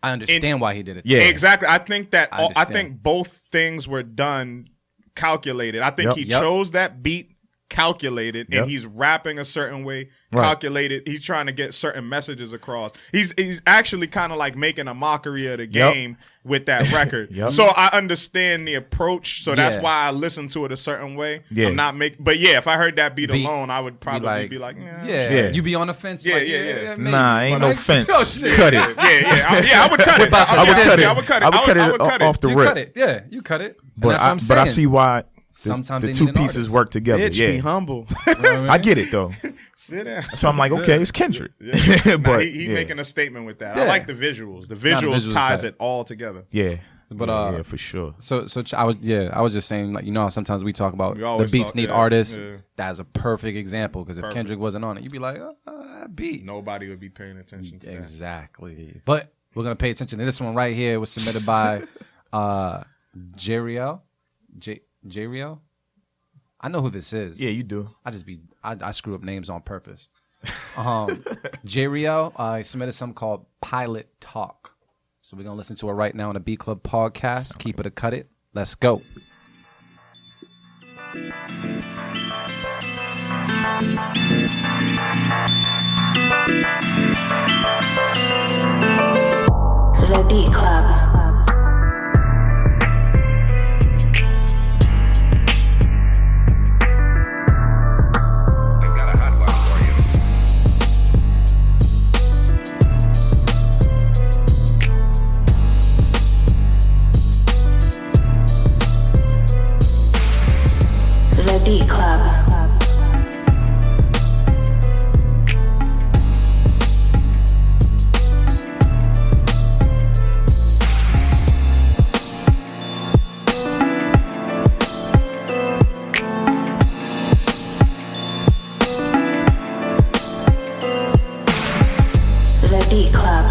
I understand why he did it. Yeah. Exactly. I think that I I understand. think both things were done calculated. I think Yep. he Yep. chose that beat calculated, Yep. and he's rapping a certain way, Right. calculated. He's trying to get certain messages across. He's actually kind of like making a mockery of the Yep. game with that record. Yep. So I understand the approach. So that's Yeah. why I listen to it a certain way. Yeah. I'm not but yeah, if I heard that beat Beat, alone, I would probably be like, yeah. Yeah. You be on the fence. Yeah, like, yeah. maybe. Nah, ain't no Like, fence. oh, shit. Cut it. I would cut it. I would cut it. I would cut it. I would cut I would cut it off the You rip. cut it. Yeah, you cut it. And But that's what I'm saying. I see why Sometimes the they two need an pieces artist. work together. Bitch, Yeah. be humble. I get it though. Sit down. So I'm like, okay, it's Kendrick. Nah, but he yeah. making a statement with that. Yeah. I like the visuals. The the visuals visuals ties tight. it all together. Yeah. But, yeah, for sure. So I was just saying, like, you know how sometimes we talk about We the always beats talk- need yeah, artists. yeah. That's a perfect example because if Perfect. Kendrick wasn't on it, you'd be like, that beat. Nobody would be paying attention to that. Exactly. But we're gonna pay attention to this one right here. It was submitted by Jeriel. Jeriel? I know who this is. Yeah, you do. I screw up names on purpose. Jeriel, he submitted something called Pilot Talk. So we're gonna listen to it right now on the Beat Club podcast. Keep it or cut it. Let's go. The Beat Club. I've got a hot one for you. The Beat Club. The Beat Club.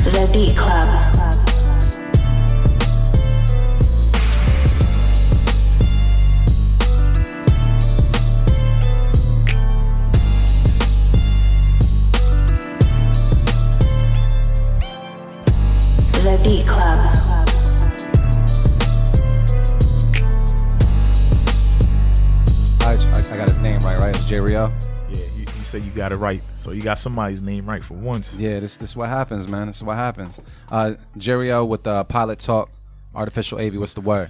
The Beat Club. The Beat Club. I got his name right? It's Jeriel. Yeah, you said you got it right. So you got somebody's name right for once. Yeah, this what happens, man. This is what happens. Jeriel with Pilot Talk, Artificial AV. What's the word?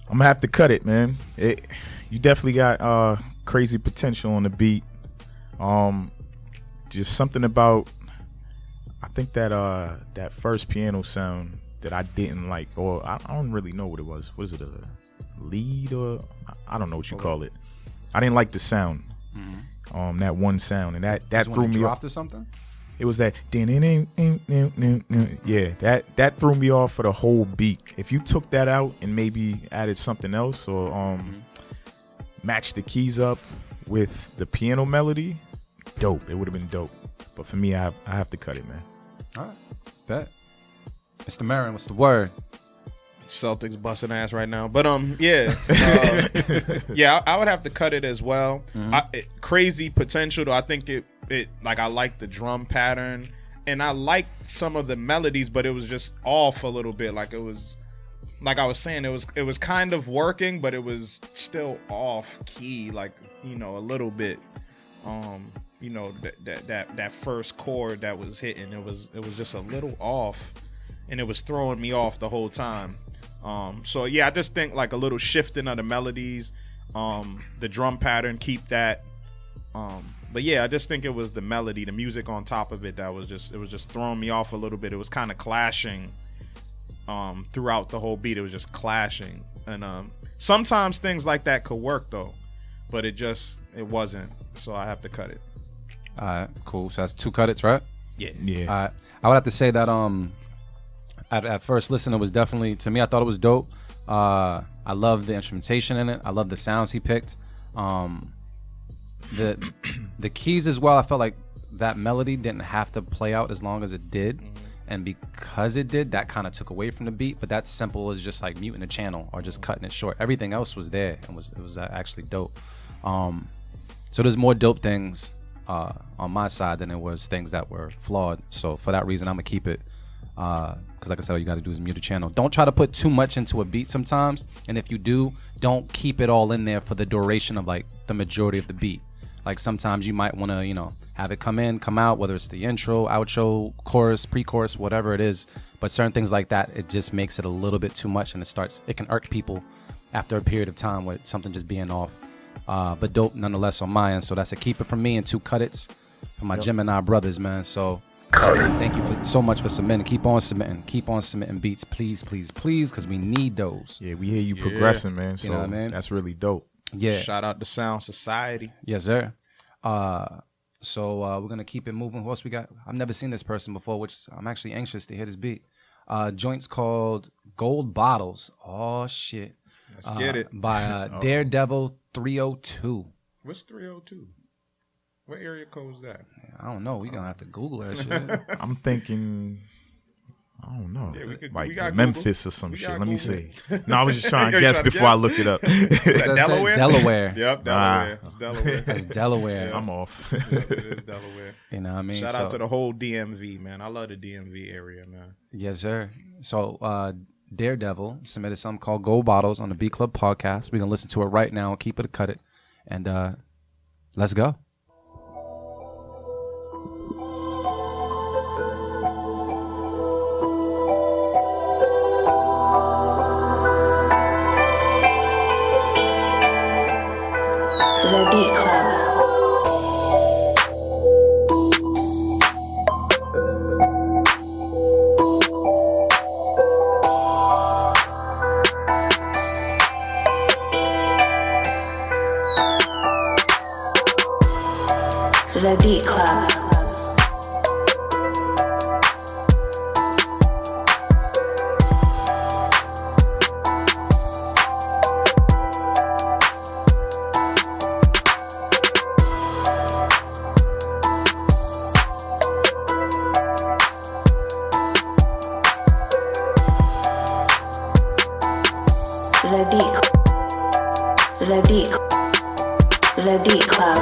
I'm gonna have to cut it, man. You definitely got crazy potential on the beat. Just something about, I think that first piano sound that I didn't like, or I don't really know what it was. Was it a lead or I don't know what you call it. I didn't like the sound. That one sound, and that Just threw when it me dropped off. or something. It was that yeah, that threw me off for the whole beat. If you took that out and maybe added something else or matched the keys up with the piano melody, dope. It would have been dope. But for me, I have to cut it, man. All right, bet. Mr. Marin, what's the word? Celtics busting ass right now, but yeah, yeah, I would have to cut it as well. Crazy potential though. I think it like I like the drum pattern and I like some of the melodies, but it was just off a little bit. Like it was, like I was saying, it was kind of working, but it was still off key, like a little bit. That first chord that was hitting, it was just a little off, and it was throwing me off the whole time. So yeah, I just think like a little shifting of the melodies, the drum pattern, keep that. But yeah, I just think it was the melody, the music on top of it that was just throwing me off a little bit. It was kind of clashing throughout the whole beat. It was just clashing. And sometimes things like that could work though, but it wasn't. So I have to cut it. All right, cool. So that's 2 cut-its, right? Yeah. I would have to say that at first listen, it was definitely, to me, I thought it was dope. I love the instrumentation in it. I love the sounds he picked. The keys as well, I felt like that melody didn't have to play out as long as it did. And because it did, that kind of took away from the beat. But that simple is just like muting the channel or just cutting it short. Everything else was there and it was actually dope. So there's more dope things on my side than there was things that were flawed. So for that reason, I'm gonna keep it. Because like I said, all you got to do is mute the channel. Don't try to put too much into a beat sometimes. And if you do, don't keep it all in there for the duration of like the majority of the beat. Like sometimes you might want to, have it come in, come out, whether it's the intro, outro, chorus, pre-chorus, whatever it is. But certain things like that, it just makes it a little bit too much and it can irk people after a period of time with something just being off. But dope nonetheless on my end. So that's a keep it from me and 2 cut-its from my Gemini brothers, man. So thank you so much for submitting. Keep on submitting beats, please, because we need those. Yeah, we hear you progressing, man. So You know what I mean? that's really dope. Yeah. Shout out to Sound Society. Yes, sir. So we're gonna keep it moving. Who else we got? I've never seen this person before, which I'm actually anxious to hear this beat. Joint's called Gold Bottles. Oh shit. Let's get it. By Daredevil 302. What's 302? What area code is that? I don't know. We're gonna have to Google that shit. I'm thinking, I don't know, we like got Memphis Google. or some We shit. got Let me Google. see. No, I was just trying to You guess trying to before I guess? look it up. Is that Delaware? Delaware. Yep, Delaware. It's Delaware. That's Delaware. I'm off. Yep, it is Delaware. You know what I mean? Shout out to the whole DMV, man. I love the DMV area, man. Yes, sir. So Daredevil submitted something called Gold Bottles on the B Club podcast. We're gonna listen to it right now. Keep it or cut it, and let's go. The Beat Club. The Beat Club. The Beat. The Beat. The Beat Club.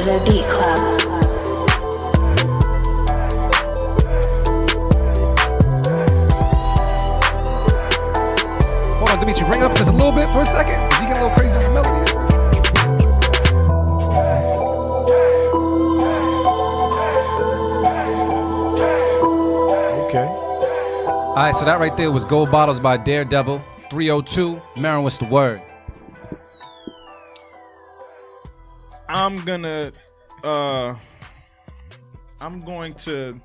The Beat Club. Hold on, Dimitri, bring it up just a little bit for a second. You get a little crazy on the melody. Okay. All right, so that right there was Gold Bottles by Daredevil 302. Marin, what's the word? I'm going to.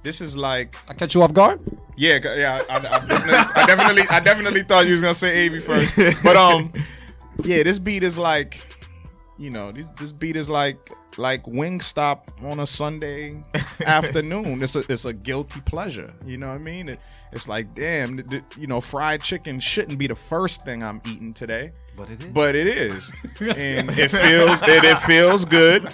This is like, I catch you off guard? yeah. I definitely thought you was gonna say Avy first, but yeah. This beat is like, this beat is like Wingstop on a Sunday afternoon. It's a guilty pleasure. You know what I mean? It's like, damn, fried chicken shouldn't be the first thing I'm eating today, but it is, and it feels good.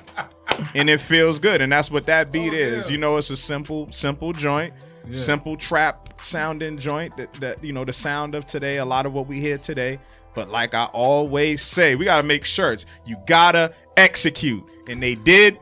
And it feels good, and that's what that beat is. It's a simple joint, simple trap sounding joint. That the sound of today, a lot of what we hear today. But like I always say, we gotta make shirts. You gotta execute, and they did.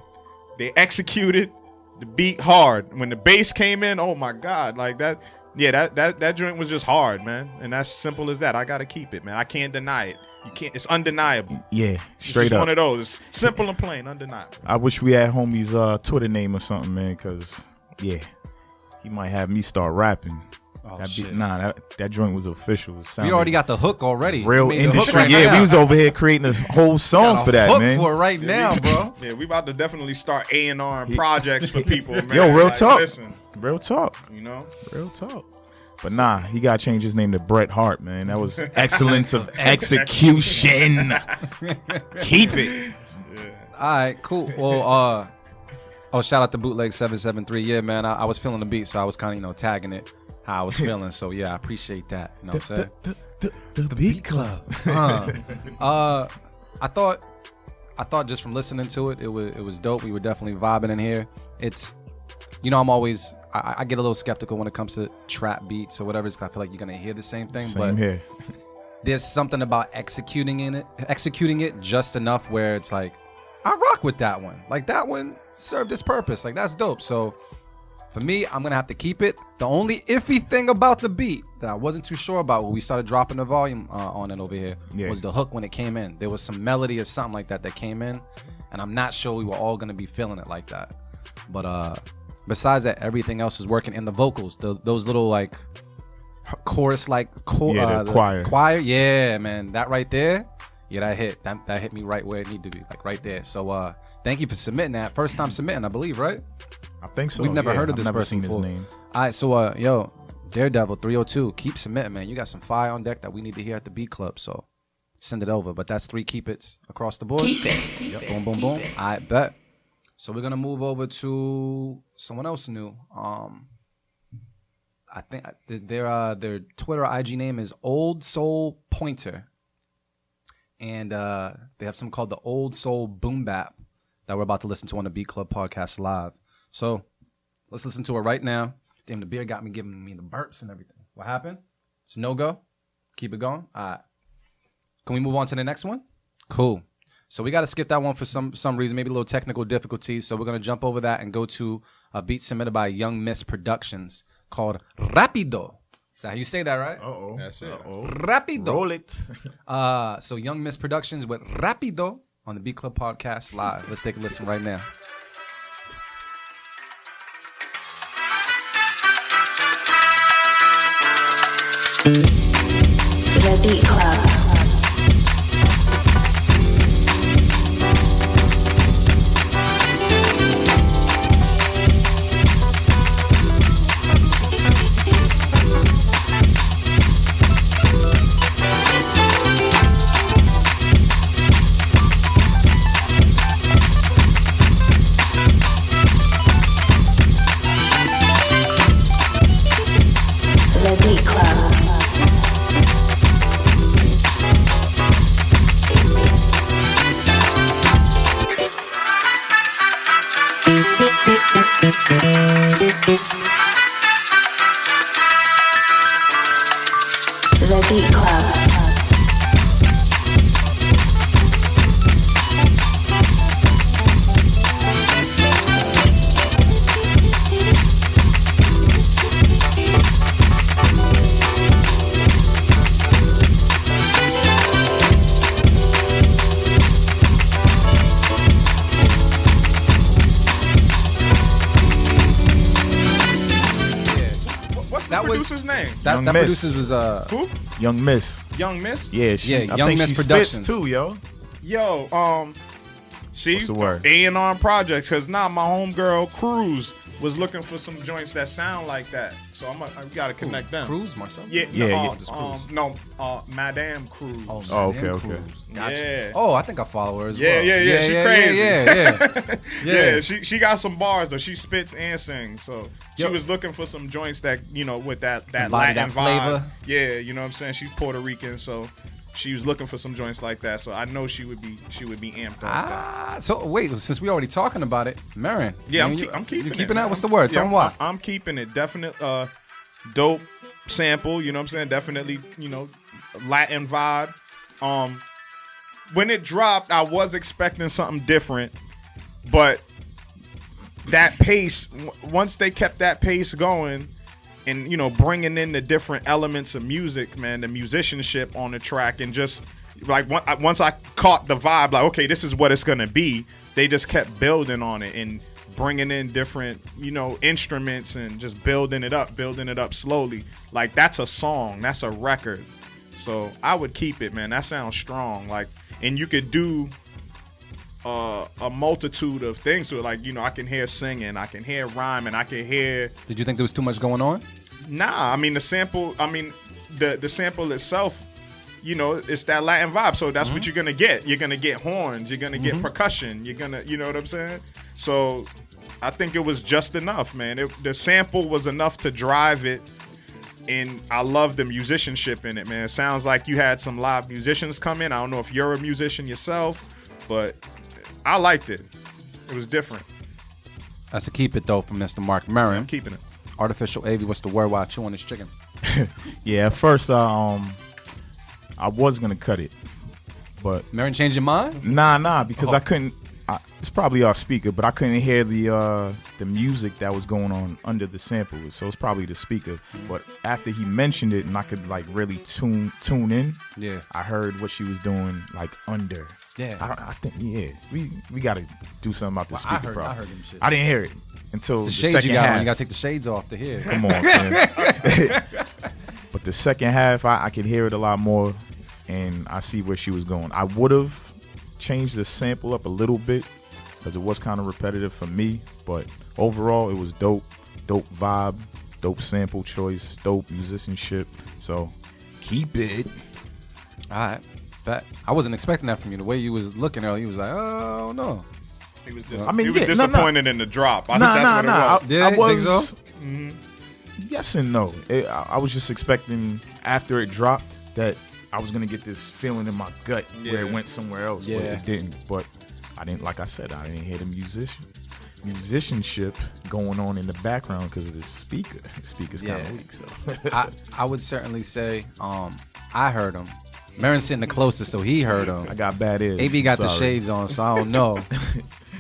They executed the beat hard. When the bass came in, oh my god, like that. Yeah, that joint was just hard, man. And that's simple as that. I gotta keep it, man. I can't deny it. You can't. It's undeniable. Yeah, straight it's just up. One of those. Simple and plain, undeniable. I wish we had homie's Twitter name or something, man, because, yeah, he might have me start rapping. Oh, that shit. that joint was official. We already got the hook already. real We made the hook industry. right Yeah, now. we was over here creating this whole song Got a for that, hook man. for it right now, bro. Yeah, we about to definitely start A&R and projects for people, man. Yo, real Like, talk. Listen, Real talk. you know. Real talk. But nah, he got to change his name to Bret Hart, man. That was excellence of execution. Keep it. All right, cool. Well, shout out to Bootleg 773. Yeah, man, I was feeling the beat, so I was kind of, tagging it how I was feeling. So yeah, I appreciate that. You know what I'm saying? The Beat Club. I thought just from listening to it, it was dope. We were definitely vibing in here. It's, I'm always, I get a little skeptical when it comes to trap beats or whatever. 'Cause I feel like you're gonna hear the same thing. Same but here. there's something about executing it just enough where it's like, I rock with that one. Like that one served its purpose. Like that's dope. So for me, I'm gonna have to keep it. The only iffy thing about the beat that I wasn't too sure about when we started dropping the volume on it over here was the hook when it came in. There was some melody or something like that came in, and I'm not sure we were all gonna be feeling it like that. But besides that, everything else was working. In the vocals, those little like chorus like the choir. Yeah, man, that right there. Yeah, that hit me right where it needed to be, like right there. So thank you for submitting that. First time submitting, I believe, right? I think so. We've never heard of I've this never person seen before. his name. All right, so yo, Daredevil 302, keep submitting, man. You got some fire on deck that we need to hear at the Beat Club, so send it over. But that's 3 keep it's across the board. Keep it. Yep, boom, boom, boom. I bet. So we're gonna move over to someone else new. I think their Twitter IG name is Old Soul Pointer. And they have something called the Old Soul Boom Bap that we're about to listen to on the Beat Club podcast live. So let's listen to it right now. Damn, the beer got me giving me the burps and everything. What happened? It's no go. Keep it going. All right. Can we move on to the next one? Cool. So we got to skip that one for some reason, maybe a little technical difficulties. So we're going to jump over that and go to a beat submitted by Young Miss Productions called Rapido. Is that how you say that, right? Uh-oh. That's it. Uh-oh. Rapido. Roll it. So Young Miss Productions with Rapido on the Beat Club podcast live. Let's take a listen right now. The Beat Club. The Beat Club. The Beat Club. What's the That was- producer's name? That Young Miss. producer's was Who? Young Miss. Young Miss? Yeah, she, Yeah, I Young think Miss she Productions. spits too, yo. Yo, see, What's the word? A&R projects, because now my homegirl Cruz was looking for some joints that sound like that. So I gotta connect them. Cruz, Marcel? Yeah, Yeah, Madame Cruz. Oh, okay, Madame okay. Cruz. Gotcha. Yeah. Oh, I think I follow her as Yeah, well. yeah, she crazy. Yeah. Yeah, she got some bars though. She spits and sings. So she Yo. was looking for some joints that, with that Embody Latin that vibe. flavor. Yeah, you know what I'm saying? She's Puerto Rican, so she was looking for some joints like that. So I know she would be amped off that. So wait, since we already talking about it, Marin. Yeah, man, I'm keeping You it. keeping man. that? What's the word? Yeah, Tell 'em why. I'm keeping it. Definite dope sample, you know what I'm saying? Definitely, Latin vibe. When it dropped, I was expecting something different, but that pace, once they kept that pace going and, bringing in the different elements of music, man, the musicianship on the track, and just like once I caught the vibe, like, okay, this is what it's going to be, they just kept building on it and bringing in different, instruments and just building it up slowly. Like, that's a song, that's a record. So I would keep it, man. That sounds strong. Like, and you could do a multitude of things to it. Like, I can hear singing, I can hear rhyming, I can hear. Did you think there was too much going on? Nah, I mean the sample. I mean the sample itself. It's that Latin vibe. So that's what you're gonna get. You're gonna get horns. You're gonna get percussion. You're gonna, you know what I'm saying? So I think it was just enough, man. The sample was enough to drive it. And I love the musicianship in it, man. It sounds like you had some live musicians come in. I don't know if you're a musician yourself, but I liked it. It was different. That's a keep it, though, from Mr. Mark Maron. I'm keeping it. Artificial AV, what's the word while chewing this chicken? Yeah, at first I was gonna cut it, but Maron changed your mind? nah, because I couldn't. It's probably our speaker, but I couldn't hear the music that was going on under the sample, so it's probably the speaker. But after he mentioned it, and I could like really tune in, Yeah. I heard what she was doing like under. Yeah. I think we got to do something about the Well, speaker problem. I heard them shit. I didn't hear it until It's the the shades second you got half. on. You got to take the shades off to hear. Come on, man. But the second half, I could hear it a lot more, and I see where she was going. I would have changed the sample up a little bit because it was kind of repetitive for me, but overall, it was dope. Dope vibe, dope sample choice, dope musicianship. So keep it. All right. Bet. I wasn't expecting that from you. The way you was looking earlier, you was like, oh, no. He was, I mean, he was yeah, disappointed in the drop. I think Nah. that's what it was. Yeah, I you was. think so? Yes and no. I was just expecting after it dropped that I was gonna get this feeling in my gut where it went somewhere else, but Yeah. it didn't. But I didn't, like I said, I didn't hear the musicianship going on in the background because of the speaker. The speaker's kind Yeah. of weak. So I would certainly say I heard him. Maron's sitting the closest, so he heard him. I got bad ears. AB got the Sorry. shades on, so I don't know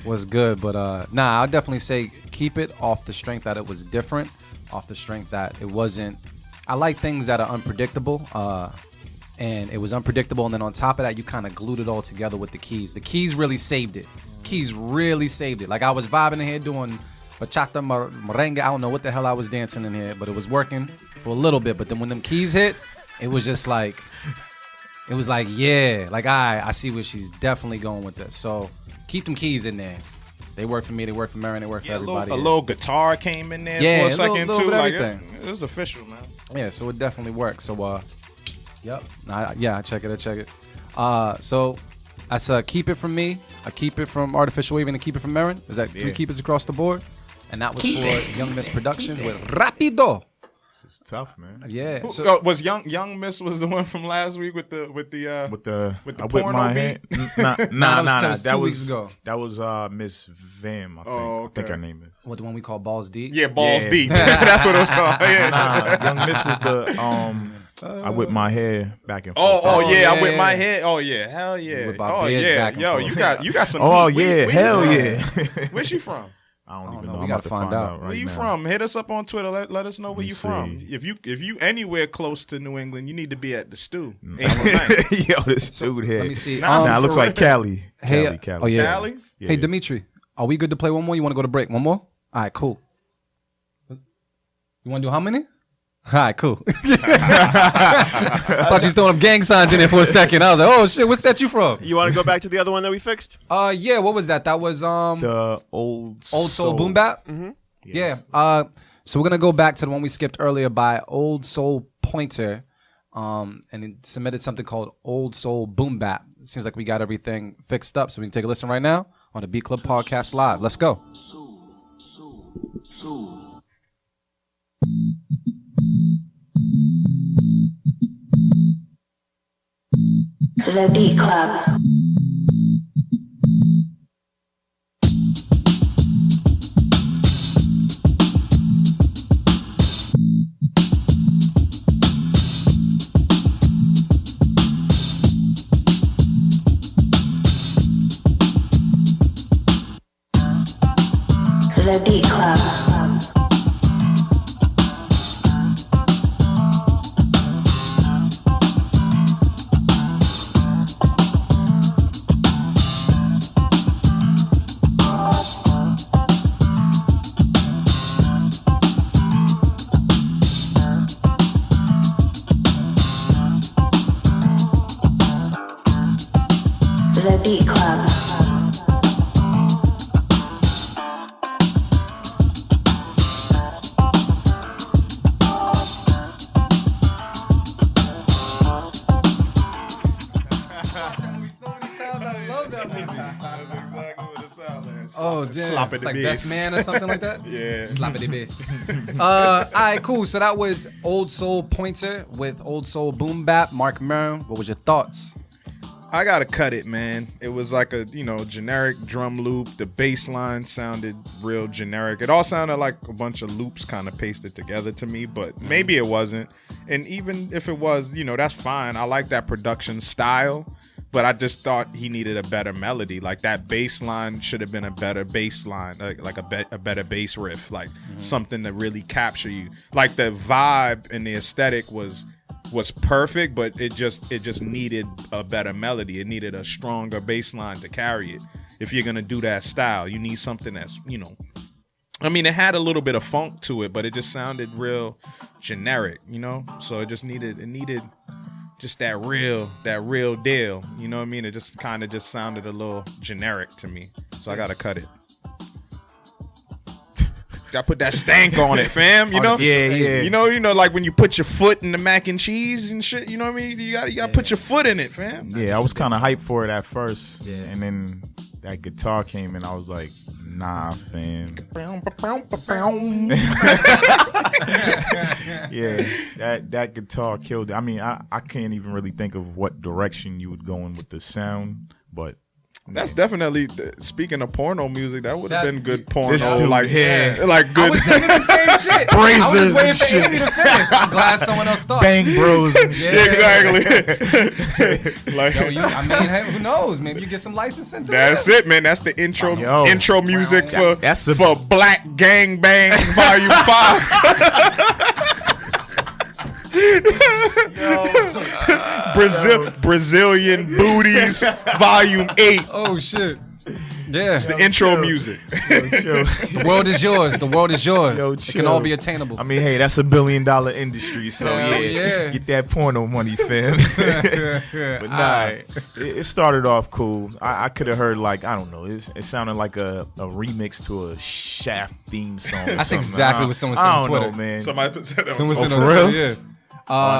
what's good. But I'll definitely say keep it off the strength that it was different, off the strength that it wasn't. I like things that are unpredictable, and it was unpredictable. And then on top of that, you kind of glued it all together with the keys. The keys really saved it. Keys really saved it. Like I was vibing in here doing bachata, merengue. I don't know what the hell I was dancing in here, but it was working for a little bit. But then when them keys hit, it was just like... It was like, yeah, like I see where she's definitely going with this. So keep them keys in there. They work for me. They work for Maron. They work for everybody. A little guitar came in there Yeah, for a a little second bit too. of Like everything. it was official, man. Yeah, so it definitely works. So yep. I check it. So that's a keep it from me, a keep it from Artificial Wave, and a keep it from Maron. Is that three keep it's across the board? And that was for Young Miss Production with Rapido. It's tough, man. Yeah. So Was Young Miss was the one from last week with the I whip porno my beat? head. Nah. that was 2 weeks ago. That was Miss Vam. I think. Oh, I think okay. her name is. what, the one we call Balls Deep? Yeah, balls Yeah. deep. That's what it was called. Yeah. Nah, Young Miss was the I whip my hair back and forth. Oh yeah, I yeah, whip my yeah. head. Oh yeah, hell yeah. Whip our Oh beards yeah, back and yo, forth. you got some. Oh heat. yeah, Where hell you yeah. from? Where's she from? I don't even know. know. We I'm gotta about to find out. right Where you now. from? Hit us up on Twitter. Let us know where me you from. see. If you anywhere close to New England, you need to be at the stew. Ain't Yo, this dude here. Let me see. Nah, it looks for like Cali. Hey, Cali. oh yeah. Cali? Yeah. Hey Dimitri, are we good to play one more? You want to go to break? One more? All right, cool. You want to do how many? All right, cool. I thought you was throwing up gang signs in there for a second. I was like, oh shit, what set you from? You want to go back to the other one that we fixed? Yeah, what was that? That was The old Soul Boom Bap. Mm-hmm. Yeah. So we're gonna go back to the one we skipped earlier by Old Soul Pointer, and it submitted something called Old Soul Boom Bap. It seems like we got everything fixed up, so we can take a listen right now on the Beat Club Podcast Live. Let's go. The Beat Club. The Beat Club. Oh, damn. Slap It's it like bass. Best Man or something like that? Yeah. Slap it bass. All right, cool. So that was Old Soul Pointer with Old Soul Boom Bap. Mark Maron, what was your thoughts? I gotta cut it, man. It was like a, generic drum loop. The bass line sounded real generic. It all sounded like a bunch of loops kind of pasted together to me, but maybe it wasn't. And even if it was, that's fine. I like that production style, but I just thought he needed a better melody. Like that bass line should have been a better bass line, like a better bass riff, like something to really capture you. Like the vibe and the aesthetic was perfect, but it just needed a better melody. It needed a stronger bass line to carry it. If you're gonna do that style, you need something that's, it had a little bit of funk to it, but it just sounded real generic, So it needed just that real deal. You know what I mean? It just kind of just sounded a little generic to me. So I gotta cut it. Gotta put that stank on it, fam. Yeah. Like when you put your foot in the mac and cheese and shit. You know what I mean? You gotta put your foot in it, fam. Yeah, I was kind of hyped for it at first, and then that guitar came and I was like, nah, fam. Yeah, that guitar killed it. I mean, I can't even really think of what direction you would go in with the sound, but. That's definitely, speaking of porno music, that would have been good porno. This dude, like good. I was thinking the same shit. Brazers I was waiting and for shit. Amy to finish. I'm glad someone else thought. Bang Bros and shit. Exactly. Like, hey, who knows? Maybe you get some licensing. That's it, man. That's the intro music That's for Black Gang Bang Volume 5. Brazilian Booties Volume 8. Oh shit. Yeah. It's the intro music. The world is yours. The world is yours. Yo, it can all be attainable. I mean, hey, that's $1 billion industry, so yeah. Get that porno money, fam. But nah, it started off cool. I could have heard like, I don't know, it sounded like a remix to a Shaft theme song. That's exactly what someone said on Twitter. I don't know, man. Somebody said that. Someone said for on real? Twitter,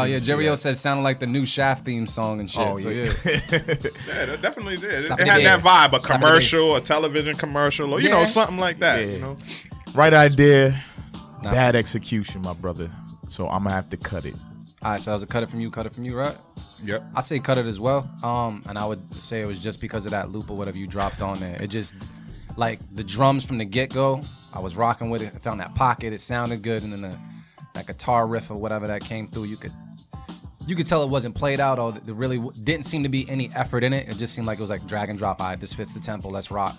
yeah. Jerry O said it sounded like the new Shaft theme song and shit. Oh, So yeah. Yeah, that definitely did. Slap It the had that bass. vibe, a Slap the commercial, a television commercial, or Yeah. something like that. Yeah. Right idea, bad execution, my brother. So I'm gonna have to cut it. All right, so that was a cut it from you, right? Yep. I say cut it as well. And I would say it was just because of that loop or whatever you dropped on there. It just, like, the drums from the get-go, I was rocking with it. I found that pocket. It sounded good. And then that guitar riff or whatever that came through, you could tell it wasn't played out, or there really didn't seem to be any effort in it. It just seemed like it was like drag and drop. All right, this fits the tempo. Let's rock.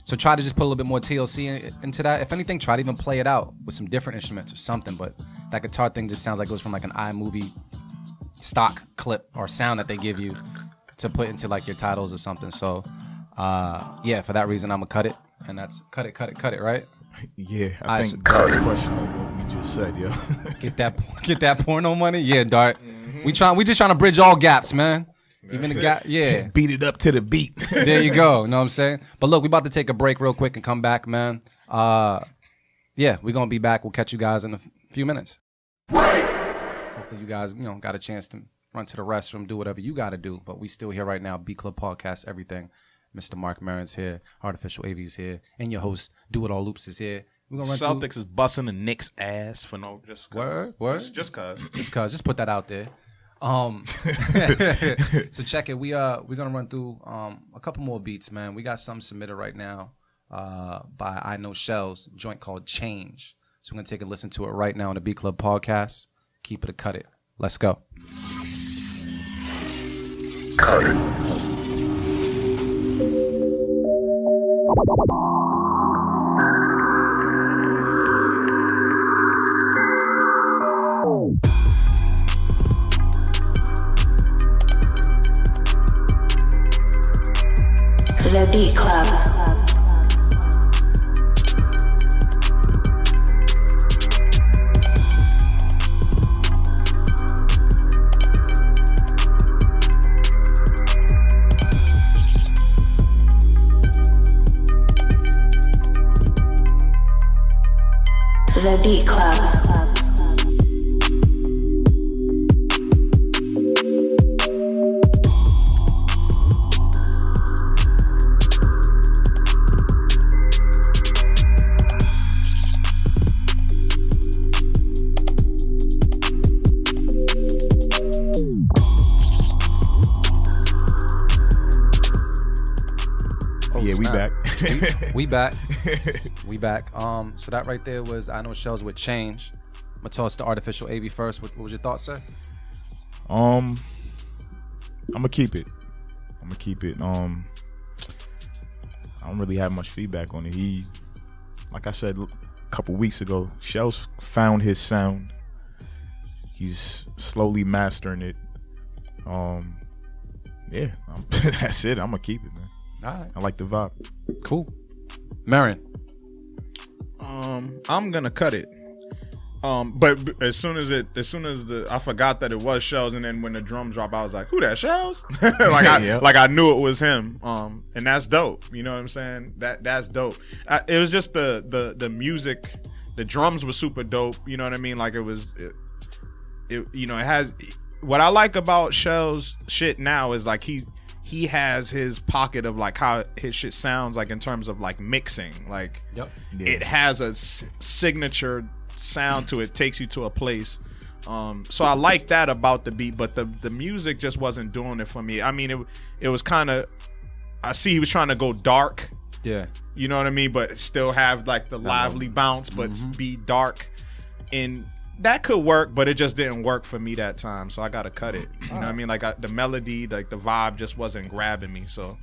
So try to just put a little bit more TLC into that. If anything, try to even play it out with some different instruments or something. But that guitar thing just sounds like it was from like an iMovie stock clip or sound that they give you to put into like your titles or something. So yeah, for that reason, I'm gonna cut it. And that's cut it, right? Yeah, I Alright, think Dart's question on what we just said, yo. Get that porno money. Yeah, Dart. We just trying to bridge all gaps, man. Even the gap, yeah. Beat it up to the beat. There you go. Know what I'm saying? But look, we about to take a break real quick and come back, man. Yeah, we're gonna be back. We'll catch you guys in a few minutes. Hopefully you guys, got a chance to run to the restroom, do whatever you gotta do. But we still here right now. B Club Podcast, everything. Mr. Mark Maron's here, Artificial AV is here, and your host, Do It All Loops is here. We're gonna run Celtics is busting the Knicks' ass for no just Word? just cause. Just put that out there. So check it. We're gonna run through a couple more beats, man. We got some submitted right now by I Know Shells, a joint called Change. So we're gonna take a listen to it right now on the B Club Podcast. Keep it or cut it. Let's go. Cut it. The Beat Club. The Beat Club. We back. We back. So that right there was I Know Shells with Change. I'm gonna toss the artificial AV first. What was your thoughts, sir? I'm gonna keep it. I don't really have much feedback on it. He, like I said a couple weeks ago, Shells found his sound. He's slowly mastering it. Yeah, that's it. I'm gonna keep it, man. All right. I like the vibe. Cool. Marin. I'm gonna cut it. But as soon as I forgot that it was Shells, and then when the drums drop, I was like, "Who that Shells?" like I knew it was him. And that's dope. You know what I'm saying? That's dope. It was just the music, the drums were super dope. You know what I mean? Like it has. What I like about Shells shit now is like he has his pocket of like how his shit sounds like in terms of like mixing. Like it has a signature sound to it, takes you to a place. So I like that about the beat, but the music just wasn't doing it for me. I mean, it was kind of, I see he was trying to go dark. Yeah. You know what I mean? But still have like the lively bounce, but be dark. And that could work, but it just didn't work for me that time. So I got to cut it. You know what I mean? Like the melody, like the vibe just wasn't grabbing me. So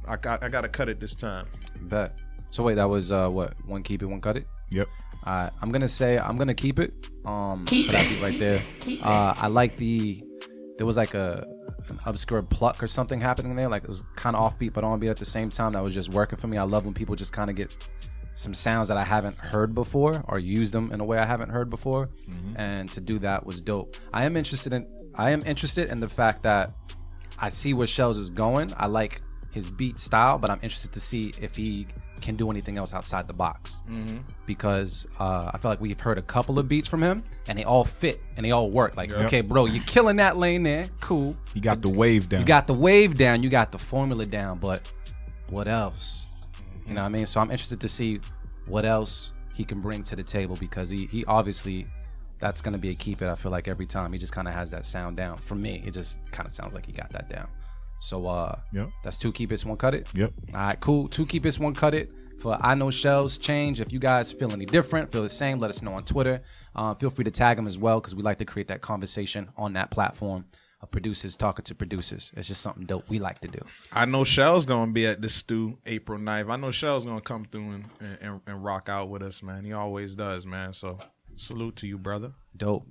I got to cut it this time. Bet. So wait, that was what? One keep it, one cut it? Yep. I'm gonna keep it. For that beat right there. I like there was like an obscure pluck or something happening there. Like it was kind of offbeat but onbeat at the same time. That was just working for me. I love when people just kind of get some sounds that I haven't heard before or use them in a way I haven't heard before. And to do that was dope. I am interested in the fact that I see where Shells is going. I like his beat style, but I'm interested to see if he can do anything else outside the box. Because I feel like we've heard a couple of beats from him and they all fit and they all work. Like, okay, bro, you're killing that lane there. Cool. He got the wave down. You got the wave down. You got the formula down. But what else? You know what I mean? So I'm interested to see what else he can bring to the table, because he obviously, that's going to be a keep it. I feel like every time he just kind of has that sound down. For me, it just kind of sounds like he got that down. So that's 2 keep it's, 1 cut it. Yep. All right, cool. 2 keep it's, 1 cut it for I Know Shells Change. If you guys feel any different, feel the same, let us know on Twitter. Feel free to tag him as well, because we like to create that conversation on that platform of producers talking to producers. It's just something dope we like to do. I know Shell's gonna be at the stew April 9th. I know Shell's gonna come through and rock out with us, man. He always does, man. So salute to you, brother. Dope.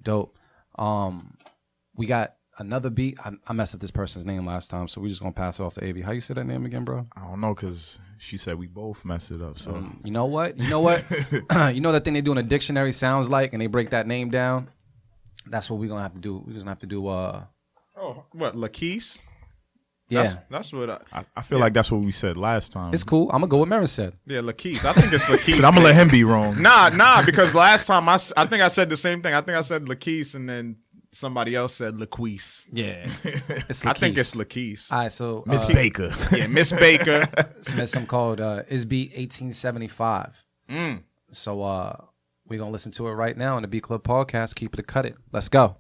We got another beat. I messed up this person's name last time, so we're just gonna pass it off to AB. How you say that name again, bro? I don't know, because she said we both messed it up. So you know what? You know that thing they do in a dictionary sounds like, and they break that name down. That's what we're gonna have to do. We're just gonna have to do. What, Lakeese? Yeah, that's what I feel like that's what we said last time. it's cool. I'm gonna go with Marin said. Yeah, Lakeese. I think it's Lakeese. I'm gonna let him be wrong. Nah, because last time I think I said the same thing. I think I said Lakeese, and then somebody else said Laquise. Yeah, it's I think it's Lakeese. All right, so Miss Baker. Yeah, Miss Baker. Submit some called Isbeat 1875. So we're gonna listen to it right now on the Beat Club podcast. Keep it or cut it. Let's go.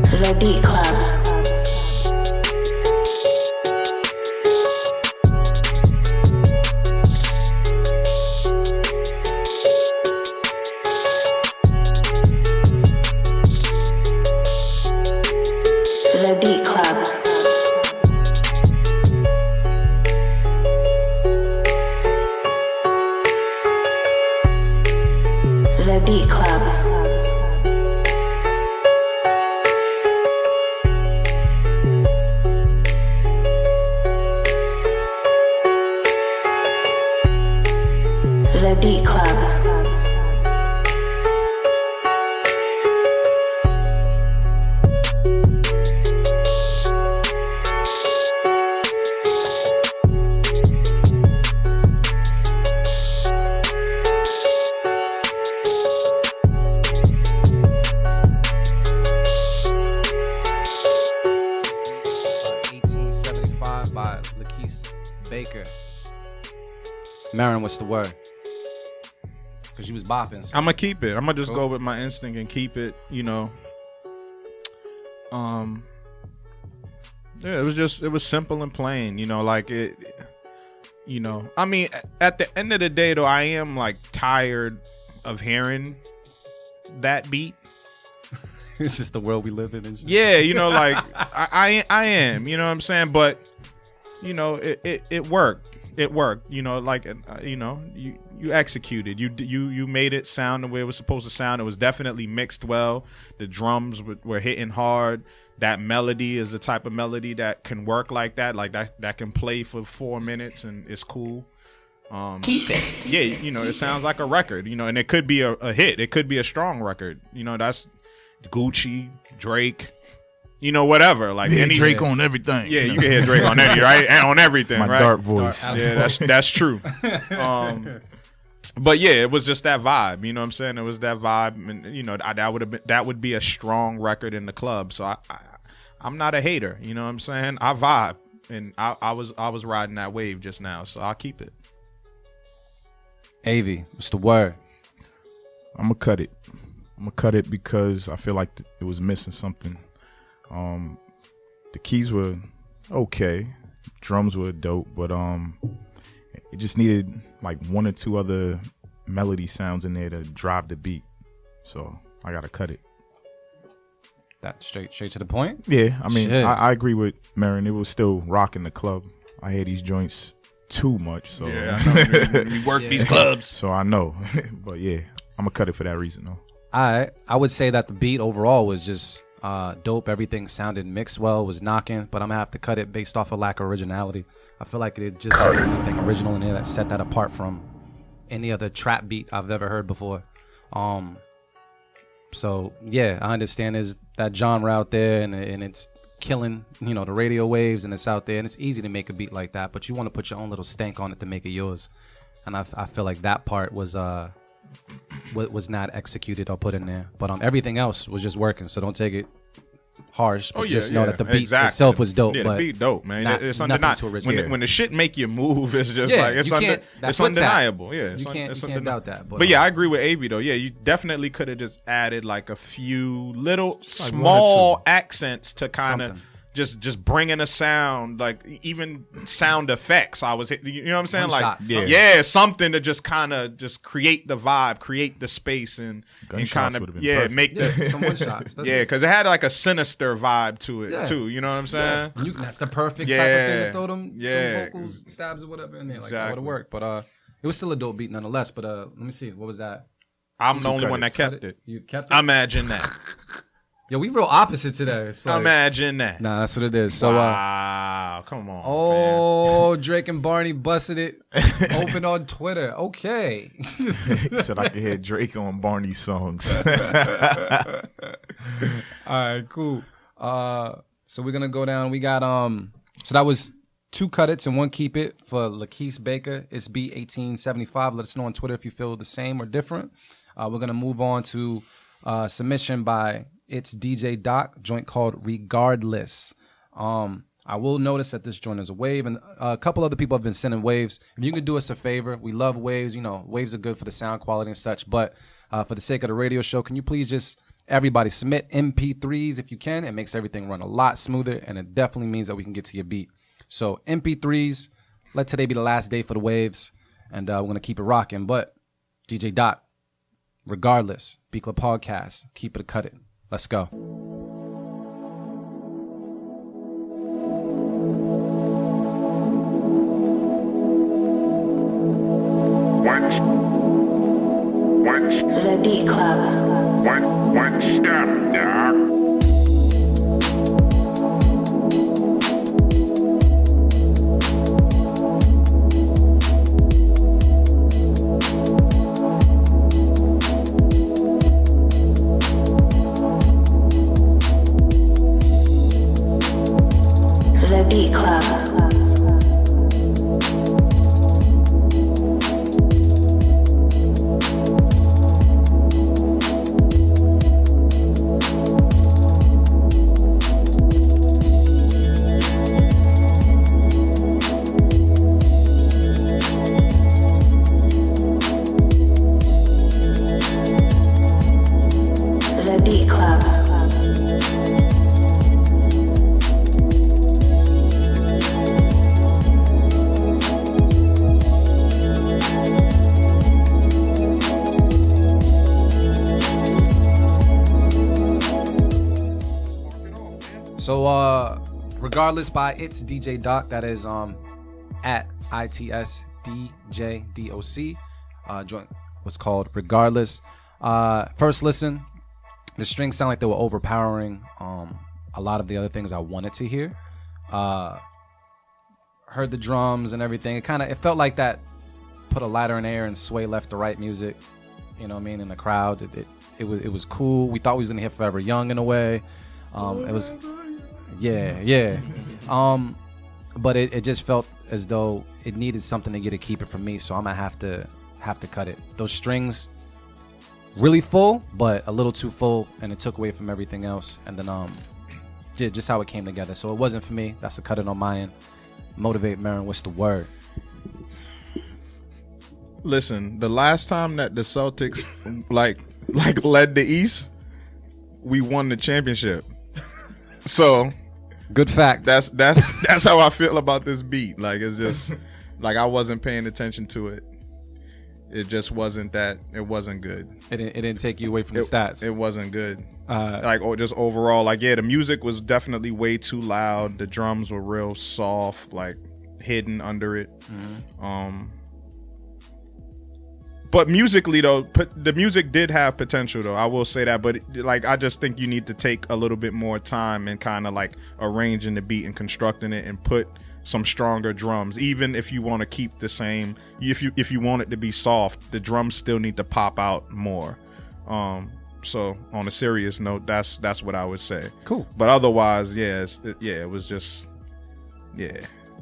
The Beat Club. The Beat Club. The Beat Club. The Beat Club. By Lakeese Baker. Marin, what's the word? Because you was bopping. So. I'm gonna keep it. I'm gonna just go with my instinct and keep it. You know, Yeah, it was simple and plain, like it, I mean, at the end of the day though, I am like tired of hearing that beat. It's just the world we live in. And shit. Yeah, like I am, you know what I'm saying? But it worked. It worked, like you executed. You made it sound the way it was supposed to sound. It was definitely mixed well. The drums were hitting hard. That melody is the type of melody that can work like that can play for 4 minutes and it's cool. Keep it. Yeah, it sounds like a record, and it could be a hit. It could be a strong record. That's Gucci, Drake, whatever. Like any Drake on everything. Yeah, you can hear Drake on anything, right? And on everything, My right? dark voice. Yeah, that's true. But yeah, it was just that vibe. You know what I'm saying? It was that vibe, and that would be a strong record in the club. So I'm not a hater. You know what I'm saying? I vibe, and I was riding that wave just now, so I'll keep it. Avi, what's the word? I'm gonna cut it. I'm gonna cut it because I feel like it was missing something. The keys were okay, drums were dope, but it just needed like one or two other melody sounds in there to drive the beat. So I gotta cut it. That straight to the point? Yeah, I mean, Shit. I agree with Marin. It was still rocking the club. I hear these joints too much, so Yeah, I know. We work these clubs. so I know. But yeah, I'm gonna cut it for that reason though. I would say that the beat overall was just dope. Everything sounded mixed well, was knocking, but I'm gonna have to cut it based off of lack of originality. I feel like it just had anything original in there that set that apart from any other trap beat I've ever heard before. So yeah, I understand there's that genre out there and it's killing, the radio waves, and it's out there and it's easy to make a beat like that, but you want to put your own little stank on it to make it yours. And I feel like that part was not executed or put in there, but everything else was just working. So don't take it harsh. But just know that the beat itself was dope. Yeah, but the beat dope, man. It's nothing undeniable. too original. When the shit make you move, it's just Yeah, like it's that's what's undeniable. at. Yeah, You can't doubt that. But yeah, I agree with Avi though. Yeah, you definitely could have just added like a few little like small accents to kind of Something. just bringing a sound, like even sound effects. I was, you know what I'm saying? One Like, shot, something. yeah, something to just kind of just create the vibe, create the space, and Gunshots kind would've of been perfect. make the Some one shots. That's yeah, it. because it had like a sinister vibe to it Yeah. too. You know what I'm saying? That's the perfect type of thing Yeah. to throw them vocals, stabs or whatever in there. Like that would Exactly. have worked. But it was still a dope beat nonetheless. But let me see. What was that? I'm the only one that kept it. You kept it? Imagine that. Yo, we real opposite today. It's like, Imagine that. nah, that's what it is. So Wow, come on. oh, Drake and Barney busted it open on Twitter. Okay. He said I could hear Drake on Barney's songs. All right, cool. So we're gonna go down. We got so that was 2 cut it's and 1 keep it for Lakeith Baker. It's B1875. Let us know on Twitter if you feel the same or different. We're gonna move on to submission by It's DJ Doc, joint called Regardless. I will notice that this joint is a wave, and a couple other people have been sending waves. If you could do us a favor, we love waves. Waves are good for the sound quality and such, but for the sake of the radio show, can you please just everybody submit MP3s if you can? It makes everything run a lot smoother, and it definitely means that we can get to your beat. So MP3s, let today be the last day for the waves, and we're going to keep it rocking. But DJ Doc, regardless, Beat Club Podcast, keep it cut it. Let's go. The Beat Club. One step, dog. The Beat Club. So regardless by It's DJ Doc, that is at ITSDJDOC. Joint was called Regardless. First listen, the strings sound like they were overpowering a lot of the other things I wanted to hear. Heard the drums and everything. It felt like that put a ladder in the air and sway left to right music. You know what I mean? In the crowd, it was cool. We thought we was gonna hear Forever Young in a way. It was, yeah. But it just felt as though it needed something to get to keep it from me. So I'm gonna have to cut it. Those strings really full, but a little too full, and it took away from everything else. And then just how it came together. So it wasn't for me. That's a cut it on my end. Motivate Marin, what's the word? Listen, the last time that the Celtics like led the East, we won the championship. So good fact. That's how I feel about this beat. Like, it's just like I wasn't paying attention to it. It just wasn't that. It wasn't good. It didn't take you away from the stats. It wasn't good. Just overall, the music was definitely way too loud. The drums were real soft, like hidden under it. Mm-hmm. But musically though, the music did have potential though. I will say that. But I just think you need to take a little bit more time and kind of arranging the beat and constructing it and put some stronger drums. Even if you want to keep the same, if you want it to be soft, the drums still need to pop out more. So on a serious note, that's what I would say. Cool. But otherwise, it was just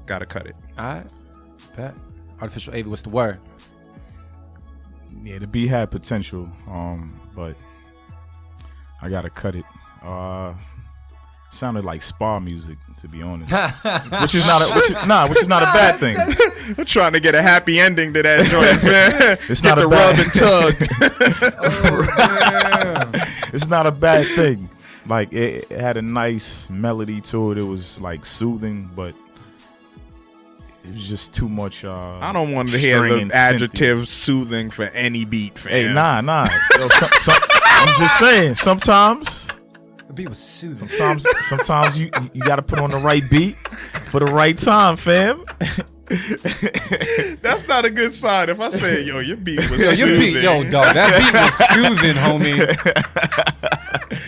gotta cut it. All right, bet. Artificial AV, what's the word? Yeah, the beat had potential, but I gotta cut it. Sounded like spa music, to be honest, which is not a bad thing. I'm trying to get a happy ending to that joint, man. It's not a rub and tug. It's not a bad thing. Like it had a nice melody to it. It was soothing, but it was just too much. I don't want to hear the adjective soothing for any beat, fam. Hey, nah. Yo, I'm just saying. Sometimes the beat was soothing. Sometimes you got to put on the right beat for the right time, fam. That's not a good sign. If I say, yo, your beat was soothing. Dog, that beat was soothing, homie.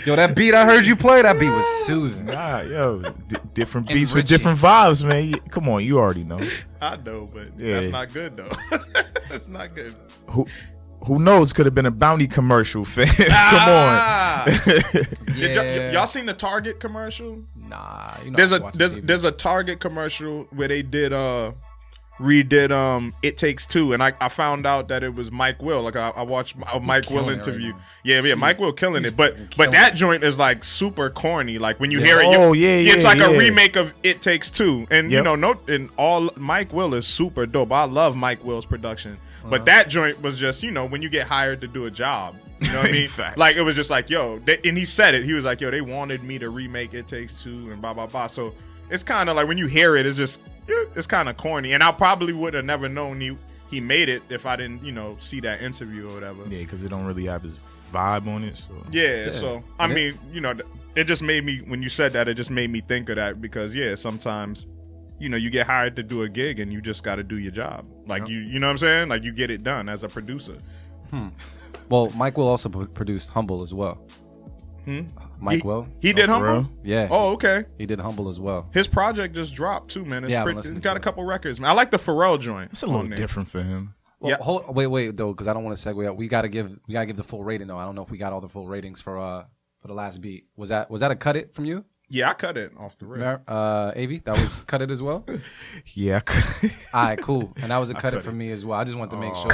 Yo, that beat I heard you play, that beat was soothing. Nah, yo, different beats with different vibes, man. Come on, you already know. I know, but that's not good, though. That's not good. Who knows? Could have been a Bounty commercial, fam. Come on. Did y'all seen the Target commercial? Nah, there's a Target commercial where they redid It Takes Two, and I found out that it was Mike Will. I watched a Mike Will interview. Right, yeah, Mike Will killing it. But that joint is super corny. Like when you hear it, it's a remake of It Takes Two, and all Mike Will is super dope. I love Mike Will's production. But that joint was just, when you get hired to do a job, you know what I mean? It was just and he said it. He was like, yo, they wanted me to remake It Takes Two and blah, blah, blah. So it's kind of when you hear it, it's just, it's kind of corny. And I probably would have never known he made it if I didn't, see that interview or whatever. Yeah, because it don't really have his vibe on it. So. Yeah, so, I mean, it just made me, when you said that, it just made me think of that because, sometimes you get hired to do a gig and you just got to do your job. You know what I'm saying? You get it done as a producer. Well, Mike Will also produced Humble as well. Mike Will. He did Humble? Yeah. Oh, okay. He did Humble as well. His project just dropped too, man. It's got a couple records, man. I like the Pharrell joint. It's a little different for him. Well, wait though, because I don't want to segue out. We gotta give the full rating though. I don't know if we got all the full ratings for the last beat. Was that a cut it from you? Yeah, I cut it off the rip. AV, that was cut it as well? Yeah. All right, cool. And that was a cut it for me as well. I just wanted to make sure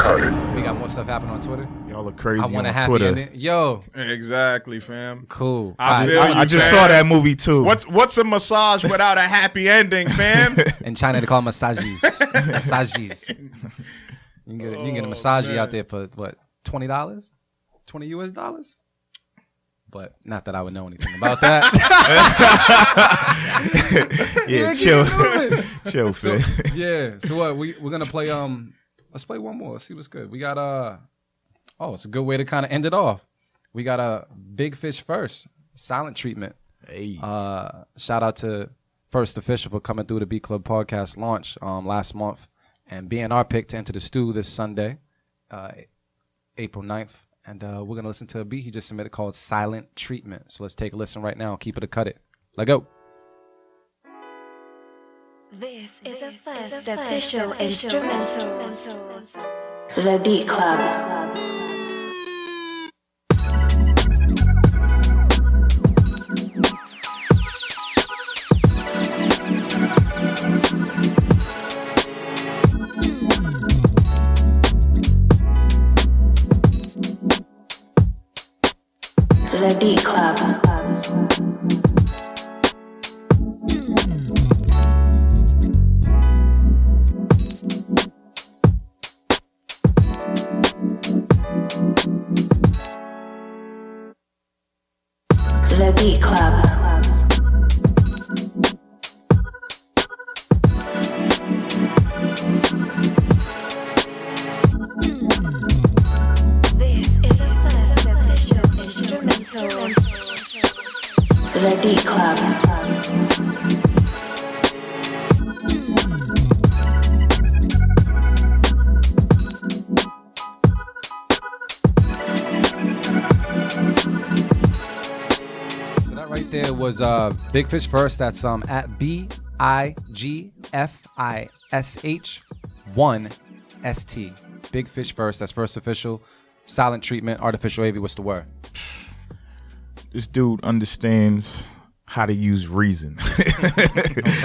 we got more stuff happening on Twitter. Y'all look crazy I want on a happy Twitter. ending. Yo. Exactly, fam. Cool. I just saw that movie too. What's a massage without a happy ending, fam? In China, they call them massages. Massages. You can get a massage out there for, what, $20? $20 US? But not that I would know anything about that. Yeah, chill, so, yeah. So what? We're gonna play. Let's play one more. Let's see what's good. We got it's a good way to kind of end it off. We got a Big Fish first. Silent Treatment. Hey. Shout out to First Official for coming through the Beat Club podcast launch last month and being our pick to enter the stew this Sunday, April 9th. And we're going to listen to a beat he just submitted called Silent Treatment. So let's take a listen right now. Keep it or cut it. Let go. This is a first official instrumental. The Beat Club. The Beat Club. The Beat Club. This is a first official instrumental. The Beat Club. There was Big Fish First. That's at BIGFISH1ST. Big Fish First. That's First Official. Silent Treatment. Artificial AV. What's the word? This dude understands how to use reason.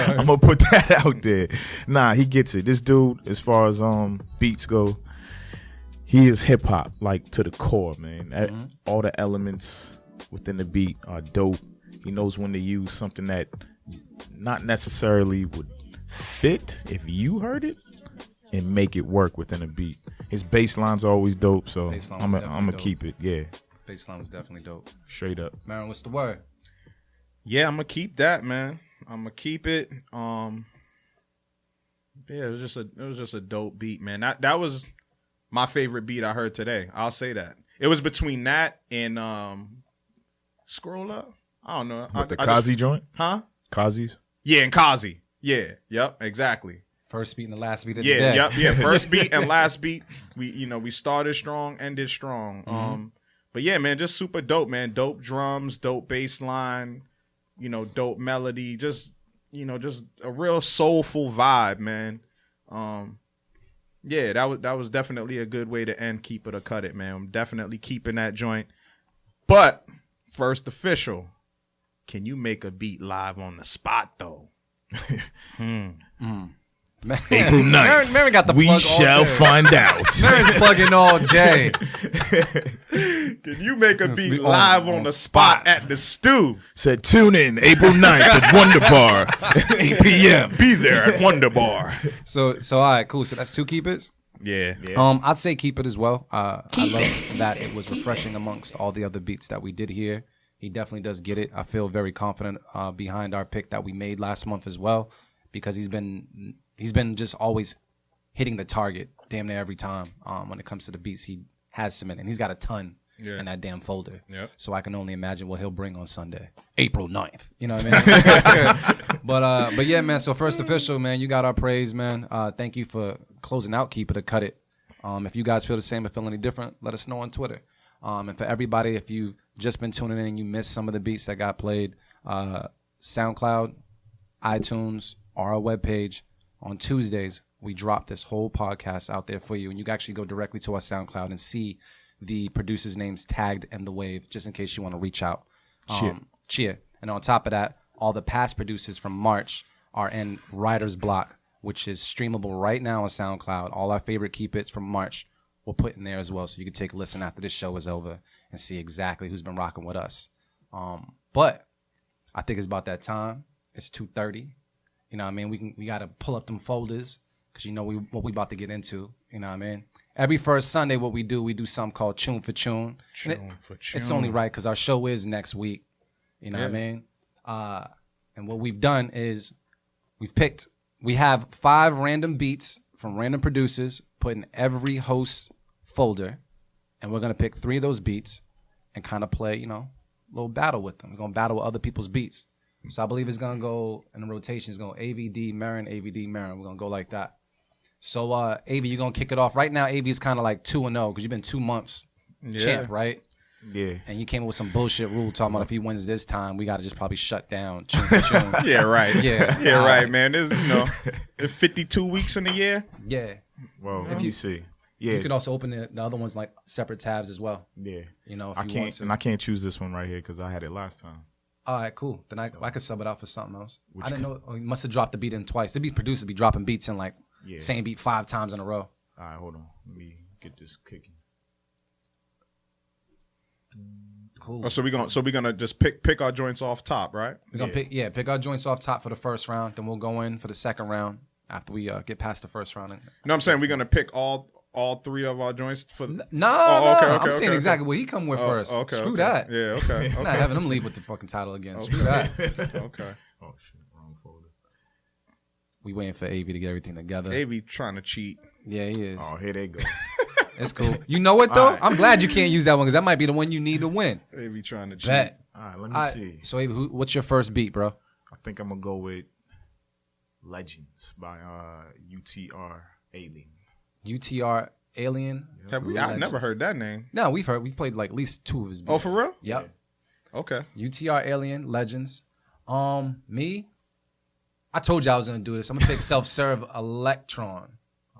I'm gonna put that out there. Nah, he gets it. This dude, as far as beats go, he is hip hop like to the core, man. All the elements within the beat are dope. He knows when to use something that not necessarily would fit if you heard it and make it work within a beat. His bass line's always dope, so I'm gonna keep it. Yeah, bass line was definitely dope. Straight up. Marin, what's the word? Yeah, I'm gonna keep that, man. I'm gonna keep it. Yeah, it was just a dope beat, man. That was my favorite beat I heard today. I'll say that. It was between that and Scroll Up. I don't know. What, the Kazi joint? Huh? Kazi's? Yeah, and Kazi. Yeah. Yep. Exactly. First beat and the last beat of the day. Yep. Yeah. First beat and last beat. We started strong, ended strong. But yeah, man, just super dope, man. Dope drums, dope bass line, dope melody. Just a real soulful vibe, man. Yeah, that was definitely a good way to end Keep It or Cut It, man. I'm definitely keeping that joint. But First Official, can you make a beat live on the spot though? April 9th. Marin got the we plug all shall day. find out. Marin's plugging all day. Can you make a beat live on the spot at the stew? Said tune in April 9th at Wonder Bar, 8 p.m. Be there at Wonder Bar. So all right, cool. So that's two keepers. Yeah. I'd say keep it as well. I love that it was refreshing amongst all the other beats that we did here. He definitely does get it. I feel very confident behind our pick that we made last month as well, because he's been just always hitting the target damn near every time when it comes to the beats he has submitted. And he's got a ton in that damn folder. Yep. So I can only imagine what he'll bring on Sunday, April 9th. You know what I mean? But yeah, man. So First Official, man, you got our praise, man. Thank you for closing out Keep It or Cut It. If you guys feel the same or feel any different, let us know on Twitter. And for everybody, if you've just been tuning in and you missed some of the beats that got played, SoundCloud, iTunes, or our webpage, on Tuesdays, we drop this whole podcast out there for you. And you can actually go directly to our SoundCloud and see the producers' names tagged in the wave, just in case you want to reach out. Cheer. And on top of that, all the past producers from March are in Writer's Block, which is streamable right now on SoundCloud. All our favorite Keep It's from March we'll put in there as well, so you can take a listen after this show is over and see exactly who's been rocking with us. But I think it's about that time. It's 2:30. You know what I mean? We got to pull up them folders because what we about to get into. You know what I mean? Every first Sunday, what we do something called Chune for Chune. It's only right because our show is next week. You know what I mean? And what we've done is we have 5 random beats from random producers put in every host folder, and we're going to pick 3 of those beats and kind of play, little battle with them. We're gonna battle with other people's beats. So I believe it's gonna go in the rotation. It's going AVD Marin, AVD Marin. We're gonna go like that. So AV, you're gonna kick it off right now. AV is kind of like 2-0 because you've been 2 months champ, right? Yeah. And you came up with some bullshit rule talking about if he wins this time, we gotta just probably shut down. Chune. Yeah, right. Yeah, right, man. There's there's 52 weeks in a year. Yeah. Well, if you see. Yeah. You could also open the other ones like separate tabs as well. Yeah. You know, if I you can't want to. and I can't choose this one right here because I had it last time. All right, cool. Then I could sub it out for something else. Which I didn't know. Oh, you must have dropped the beat in twice. The beat producers be dropping beats in like same beat 5 times in a row. All right, hold on. Let me get this kicking. Cool. Oh, so we're gonna just pick our joints off top, right? We're gonna pick our joints off top for the first round. Then we'll go in for the second round after we get past the first round. You know what I'm saying? We're gonna pick all 3 of our joints for. No, okay, I'm saying okay. exactly what he come with first. Okay, Screw okay. that. Yeah, okay. I'm not having them leave with the fucking title again. Screw that. Okay. Oh shit, wrong folder. We waiting for AV to get everything together. AV trying to cheat. Yeah, he is. Oh, here they go. It's cool. You know what though? All right. I'm glad you can't use that one because that might be the one you need to win. AV trying to cheat. Bet. All right, let me see. So AV, what's your first beat, bro? I think I'm gonna go with Legends by UTR Alien. UTR Alien. I've never heard that name. No, we played like at least 2 of his beats. Oh, for real? Yep. Okay. UTR Alien Legends. Me, I told you I was gonna do this. I'm gonna pick Self-Serve Electron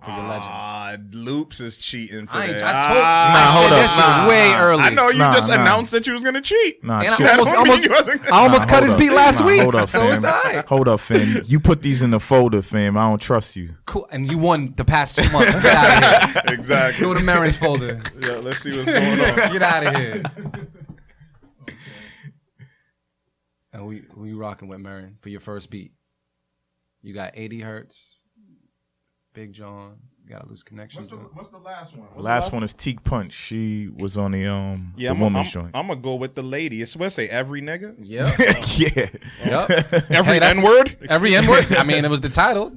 for your Legends. Loops is cheating today. I said hold that up. shit way early. I know you Nah, just nah. announced that you was gonna cheat. Nah, And shit. I That don't mean you wasn't gonna- I almost cut hold his up. beat last Nah, week. Hold up, So fam. it's all right. Hold up, fam. You put these in the folder, fam. I don't trust you. Cool. And you won the past 2 months. Get out of here. Exactly. Go to Marin's folder. Yeah, let's see what's going on. Get out of here. And we rocking with Marin for your first beat. You got 80 Hertz, Big John. You got a loose connection. What's the last one? The last one is Teak Punch. She was on the Yeah, woman's joint. I'm gonna go with the lady. It's what say every nigga. Yep. Yeah. Yep. Every that's- N word. Every N word. I mean, it was the title.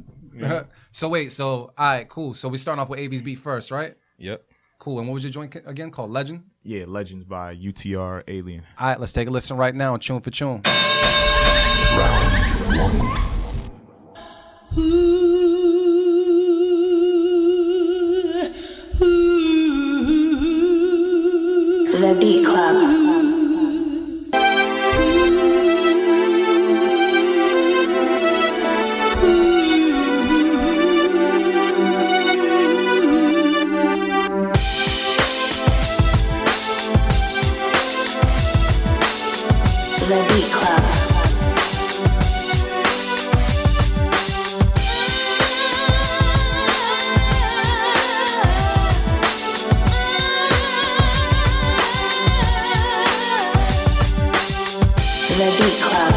So wait. So all right, cool. So we starting off with AV's beat first, right? Yep. Cool. And what was your joint again called? Legend. Yeah, Legends by UTR Alien. All right, let's take a listen right now on Tune for Tune. The Beat Club. The Beat Club. The Beat Club.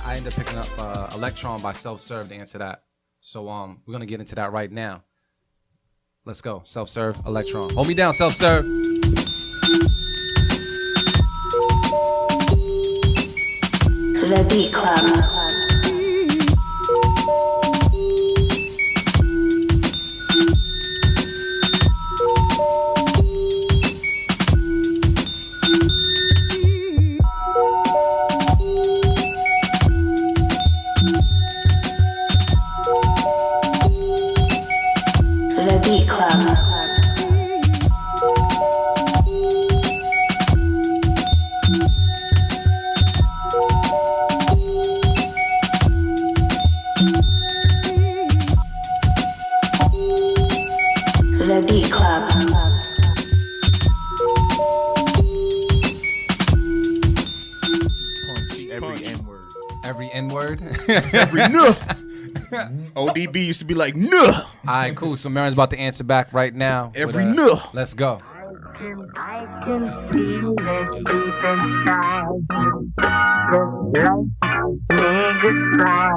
I ended up picking up Electron by Self-Serve to answer that. So we're gonna get into that right now. Let's go. Self-Serve Electron. Hold me down, Self-Serve. The Beat Club. The Beat Club. The Beat Club. Every N-word. Every N-word. Every no. ODB used to be like no. All right, cool. So Marin's about to answer back right now. Every with, no. Let's go. I can feel it deep inside you. Just like niggas try.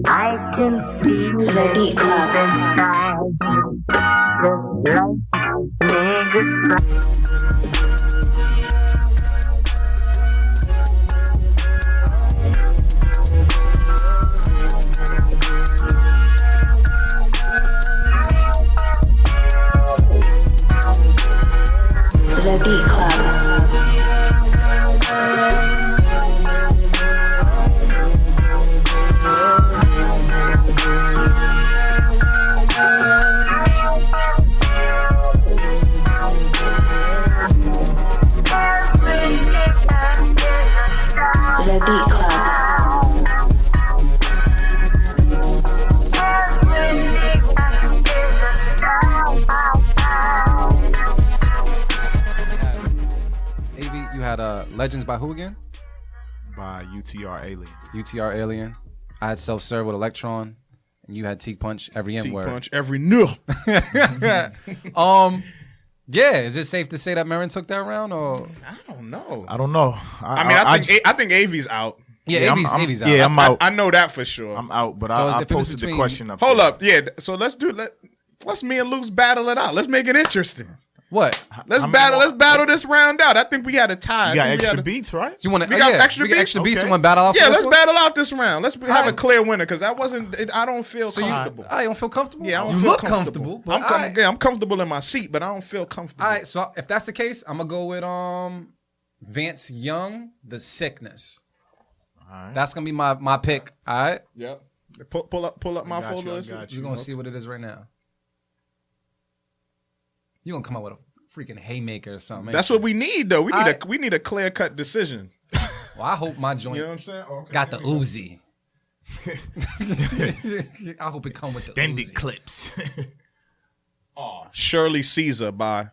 I can feel The it Beat deep Club. inside you. Just like niggas try. The Beat Club. The Beat Club. AV, you had Legends by who again? By UTR Alien. UTR Alien. I had Self Serve with Electron, and you had Teak Punch every M word. Punch every nil. Yeah, is it safe to say that Marin took that round or? I don't know. I don't know. I think AV's out. Yeah, AV's out. Yeah, I'm out. I know that for sure. I'm out, but So I if it was posted the between- question up Hold there. up, yeah. So let's me and Luke's battle it out. Let's make it interesting. What? Let's How many battle. more? Let's battle this round out. I think we had a tie. You got I think we extra had a- beats, right? You want to? We got extra we got beats? extra beats. Okay. You want to battle out? Yeah, for this let's one? battle out this round. Let's have a Alright. clear winner because that wasn't. I don't feel comfortable. I don't feel comfortable. Yeah, I don't you feel look comfortable. But I'm comfortable in my seat, but I don't feel comfortable. All right, so if that's the case, I'm gonna go with Vance Young, The Sickness. All right. That's gonna be my pick. All right, Yep. Pull up my got folder. you, I Let's see. got you. we're gonna see what it is right now. You gonna come out with a freaking haymaker or something? ain't That's you? what we need, though. Alright. We need a clear cut decision. Well, I hope my joint You know what I'm saying? Okay. got the Uzi. I hope it come with the Extended Uzi. clips. Shirley Caesar by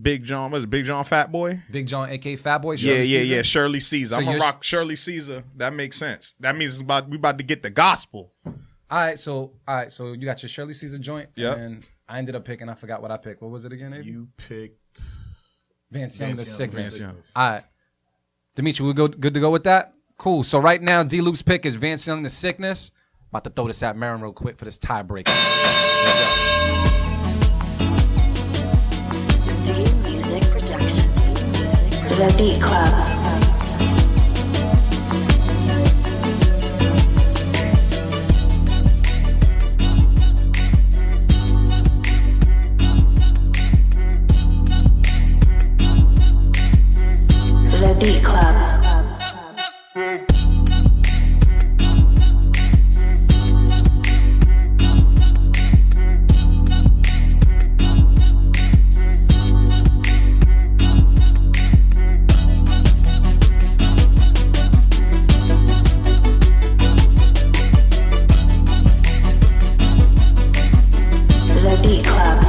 Big John. Was it Big John Fat Boy? Big John, aka Fat Boy. Yeah, Shirley Caesar? yeah. Shirley Caesar. So I'm gonna you're- rock Shirley Caesar. That makes sense. That means we about to get the gospel. All right, so you got your Shirley Caesar joint. Yep. And I ended up picking. I forgot what I picked. What was it again? Avery? You picked Vance Young, The Vance Young, Sickness. Vance Young. All right. Dimitri, we good to go with that? Cool. So right now, D-Loop's pick is Vance Young, The Sickness. About to throw this at Marin real quick for this tiebreaker. Z Music Productions. The Beat Club. The Beat Club. The Beat Club.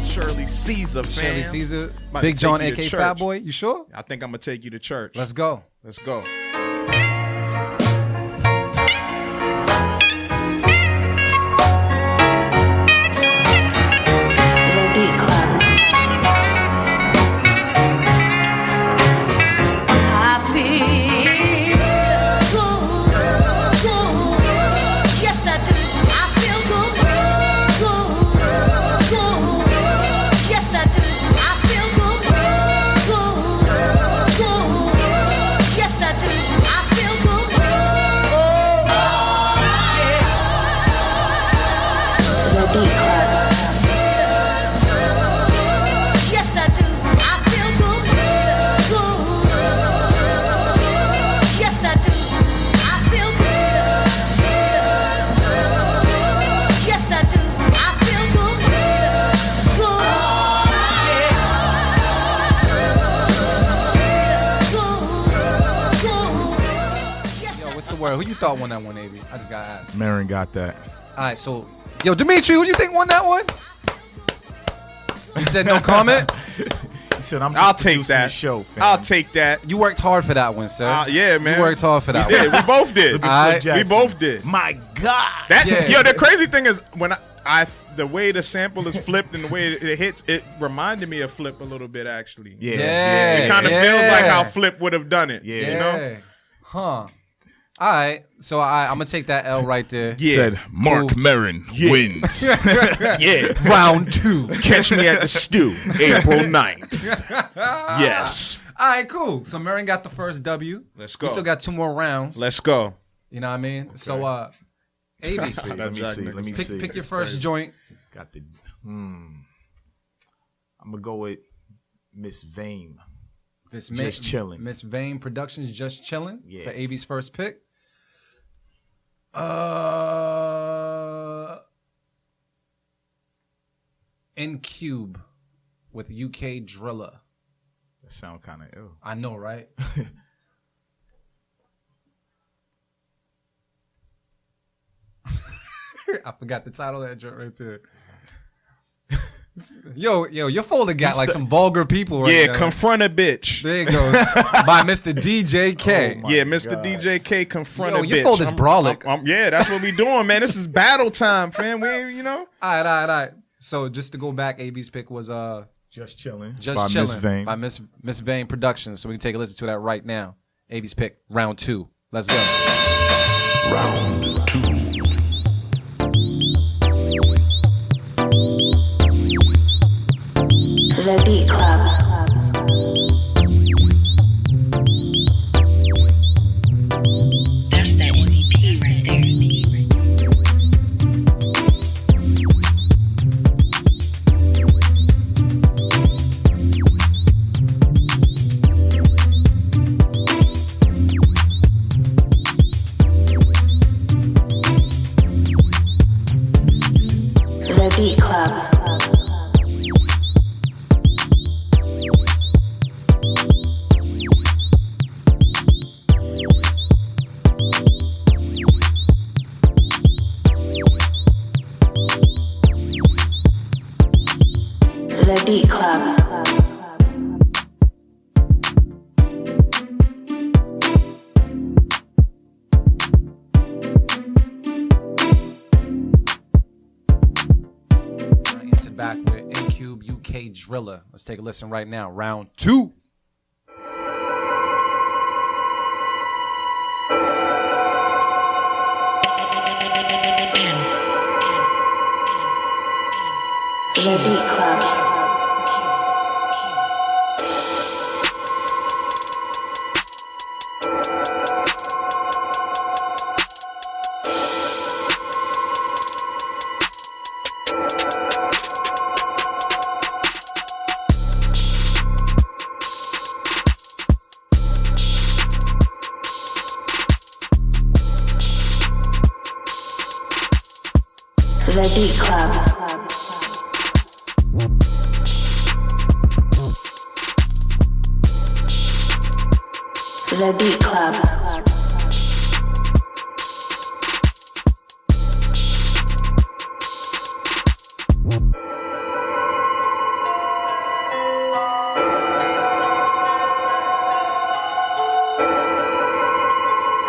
Shirley Caesar, fam. Shirley Caesar, About Big to John, take you to aka church. Fat Boy. You sure? I think I'm gonna take you to church. Let's go. Let's go. The Beat Club. I feel good, good. Yes, I do. I feel good, good, good. Yes, I do. I feel good, good, good. Yes, I do. I feel good. The Beat Club. Yes, I do. I feel good, good. Yes, I do. I feel good. Yes, I do. I feel good, good. Yo, what's the word? Who you thought won that one, Avery? I just got asked. Marin got that. All right, so yo, Dimitri, who do you think won that one? You said no comment. said, I'm just I'll take producing that. the show, fam. I'll take that. You worked hard for that one, sir. Yeah, man. You worked hard for that Yeah, one. we both did. Alright. We both did. My God. That Yeah. Yo, the crazy thing is when I the way the sample is flipped and the way it hits, it reminded me of Flip a little bit actually. Yeah. Yeah. It kind of Yeah. feels like how Flip would have done it. Yeah. You know? Huh. All right. So I'm gonna take that L right there. Yeah. Said Mark Cool. Maron wins. Yeah. Round 2. Catch me at the stew, April 9th. Yes. All right, cool. So Marin got the first W. Let's go. We still got 2 more rounds. Let's go. You know what I mean? So ABC, Let me see. Let me see. pick your first joint. Got the. I'm gonna go with Miss Vame. Just Chillin'. Miss Vane Productions, Just Chillin'. Yeah. For AB's first pick. N Cube with UK Driller. That sound kind of ill. I know, right? I forgot the title of that joint right there. Yo, your folder got like some vulgar people right Yeah, now. confront a bitch. There you go. By Mr. DJ K. Yeah, Mr. DJ K, confront Yo, a bitch. your folder's brolic. Yeah, that's what we doing, man. This is battle time, fam. We, you know. All right. So just to go back, AB's pick was Just chilling. Just by Chillin' Miss Vame. by Miss Vane Productions. So we can take a listen to that right now. AB's pick, round 2. Let's go. Round 2. The Beat Club. That's that MVP right there. The Beat Club. The Beat Club. Answered back with N-Cube UK Driller. Let's take a listen right now. Round 2. The Beat Club. The Beat Club. The Beat Club.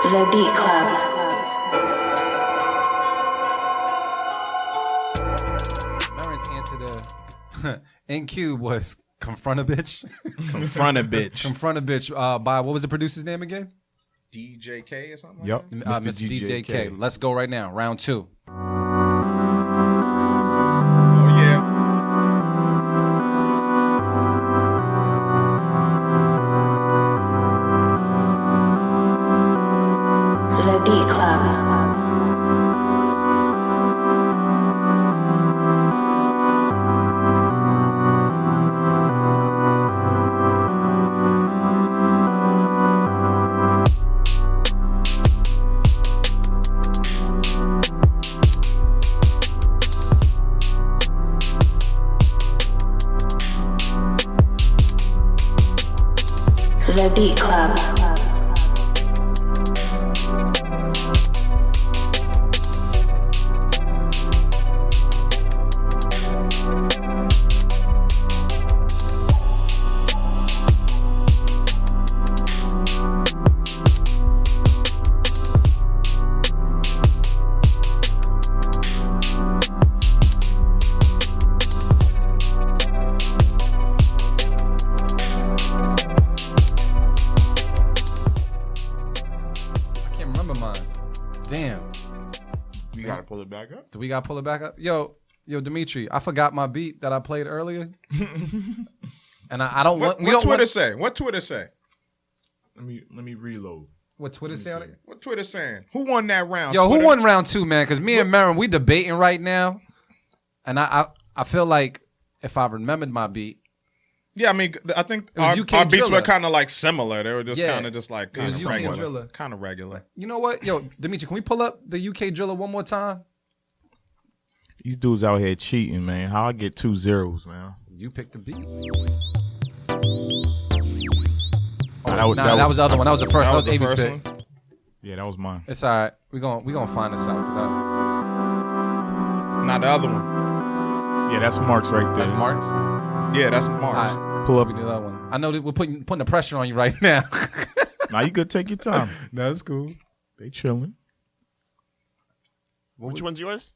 The Beat Club. Marin's answer to N-Cube was Confront a Bitch. Confront a bitch. Confront a Bitch by, what was the producer's name again? DJ K or something like Yep. that? Mr. DJ K. Let's go right now. Round 2. Oh, yeah. The Beat Club. The Beat Club. pull it back up. Do we got to pull it back up? Yo, Dimitri, I forgot my beat that I played earlier. And I don't want... What Twitter say? What Twitter say? Let me reload. What Twitter say on it? What Twitter saying? Who won that round? Yo, Twitter? who won round 2, man? Because me and Marin, we debating right now. And I feel like if I remembered my beat... Yeah, I mean, I think was our UK beats Driller. were kind of like similar. They were just Yeah. kind of just like It was kind UK of Driller. regular. Kind of regular. You know what? Yo, Dimitri, can we pull up the UK Driller one more time? These dudes out here cheating, man. How I get 2 zeros, man? You picked the beat. That was the other one. That was the first. That was the Avi's first pick. one? Yeah, that was mine. It's all right. We gonna find this out. Not the other one. Yeah, that's Mark's right there. That's Mark's. Yeah, that's All Mars. right. Pull So up. we do that one. I know that we're putting the pressure on you right now. Now you could take your time. That's cool. They chilling. Which one's yours?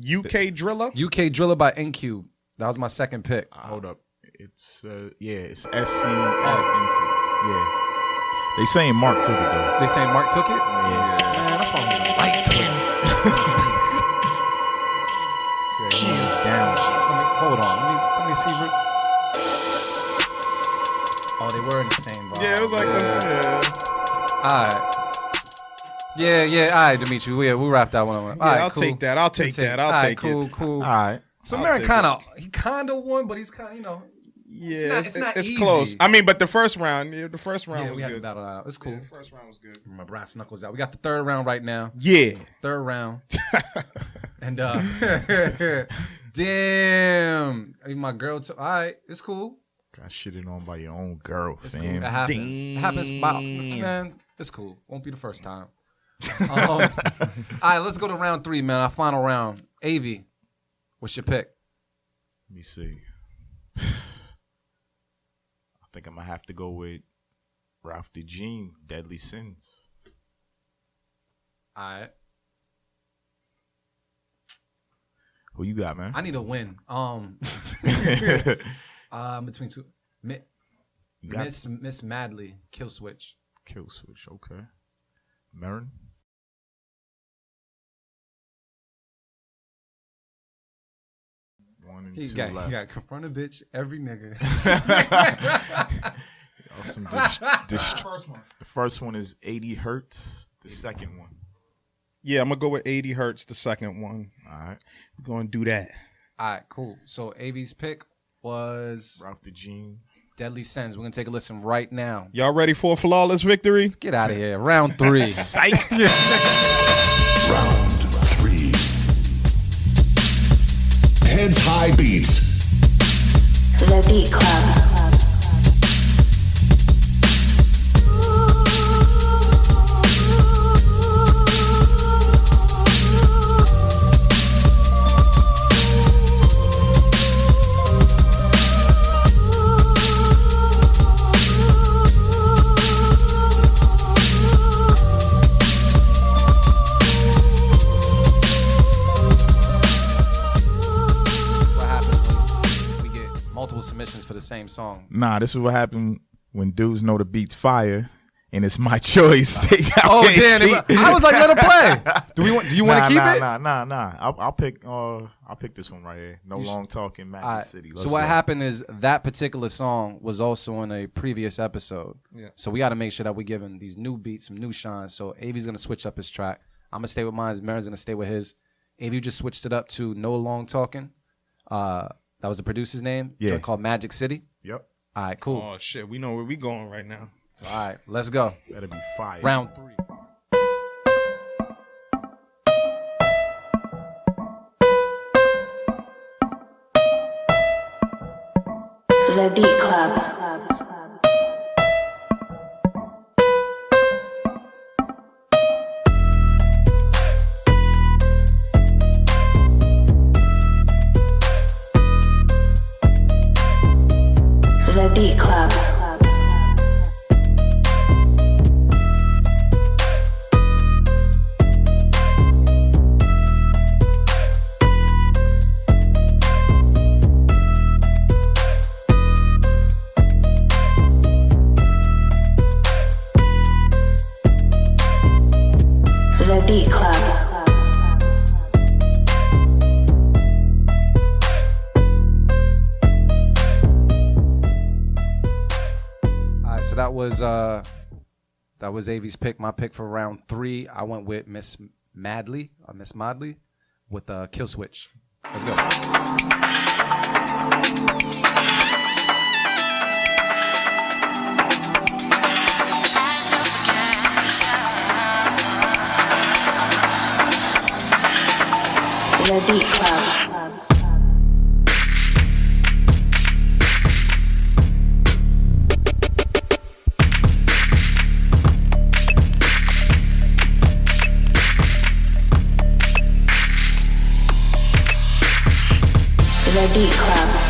UK Driller. UK Driller by NQ. That was my second pick. Hold up. It's it's SC. Yeah. They saying Mark took it though. They saying Mark took it? Yeah. Man, that's why I'm right to it. He is down. Hold on. Let me see. Oh, they were in the same bar. Yeah, it was like this. Yeah. All right. Yeah. All right, Dimitri. We'll wrap that one up. Yeah, I'll take that. I'll take that. I'll take it. Cool. All right. So I'll Marin take kind of won, but he's kind of, Yeah, it's not easy. close. I mean, but the first round Yeah, was we had to good. battle that out. It's cool. Yeah, the first round was good. My brass knuckles out. We got the third round right now. Yeah. Third round. And damn. I mean, my girl. All right, it's cool. Got shitted on by your own girl, It's cool. fam. It happens. It happens. Man, it's cool. Won't be the first time. All right, let's go to round 3, man. Our final round. Avi, what's your pick? Let me see. I think I'm gonna have to go with Ralph the Gene, Deadly Sins. All right. Who you got, man? I need a win. Between two. You got Miss Madly, Kill Switch. Kill Switch, okay. Marin? One and He two got left. confront a bitch every nigga. Some the first one is 80 Hertz. The second one. Yeah, I'm gonna go with 80 Hertz, the second one. All right. We're gonna do that. All right, cool. So Avi's pick was Ralph the Gene. Deadly Sins. We're gonna take a listen right now. Y'all ready for a flawless victory? Get out of here. Round 3. Psych. Round 3. Heads High Beats. The Beat Club. Submissions for the same song. Nah, this is what happened when dudes know the beat's fire and it's my choice. Oh damn! I was like, let it play. Do you want to keep it? Nah. I'll pick this one right here. No long talking, Magic City. So what happened is that particular song was also in a previous episode. Yeah. So we got to make sure that we're giving these new beats some new shines. So Avi's gonna switch up his track. I'm gonna stay with mine. Marin's gonna stay with his. Avi just switched it up to No Long Talking. That was the producer's name. Yeah. Joint called Magic City. Yep. All right, cool. Oh shit, we know where we going right now. All right, let's go. That'll be fire. Round 3. The Beat Club. The Beat Club. The Beat Club. that was Avy's pick. My pick for round 3, I went with Miss Madley with Kill Switch. Let's go. The Beat Club. The Beat Club.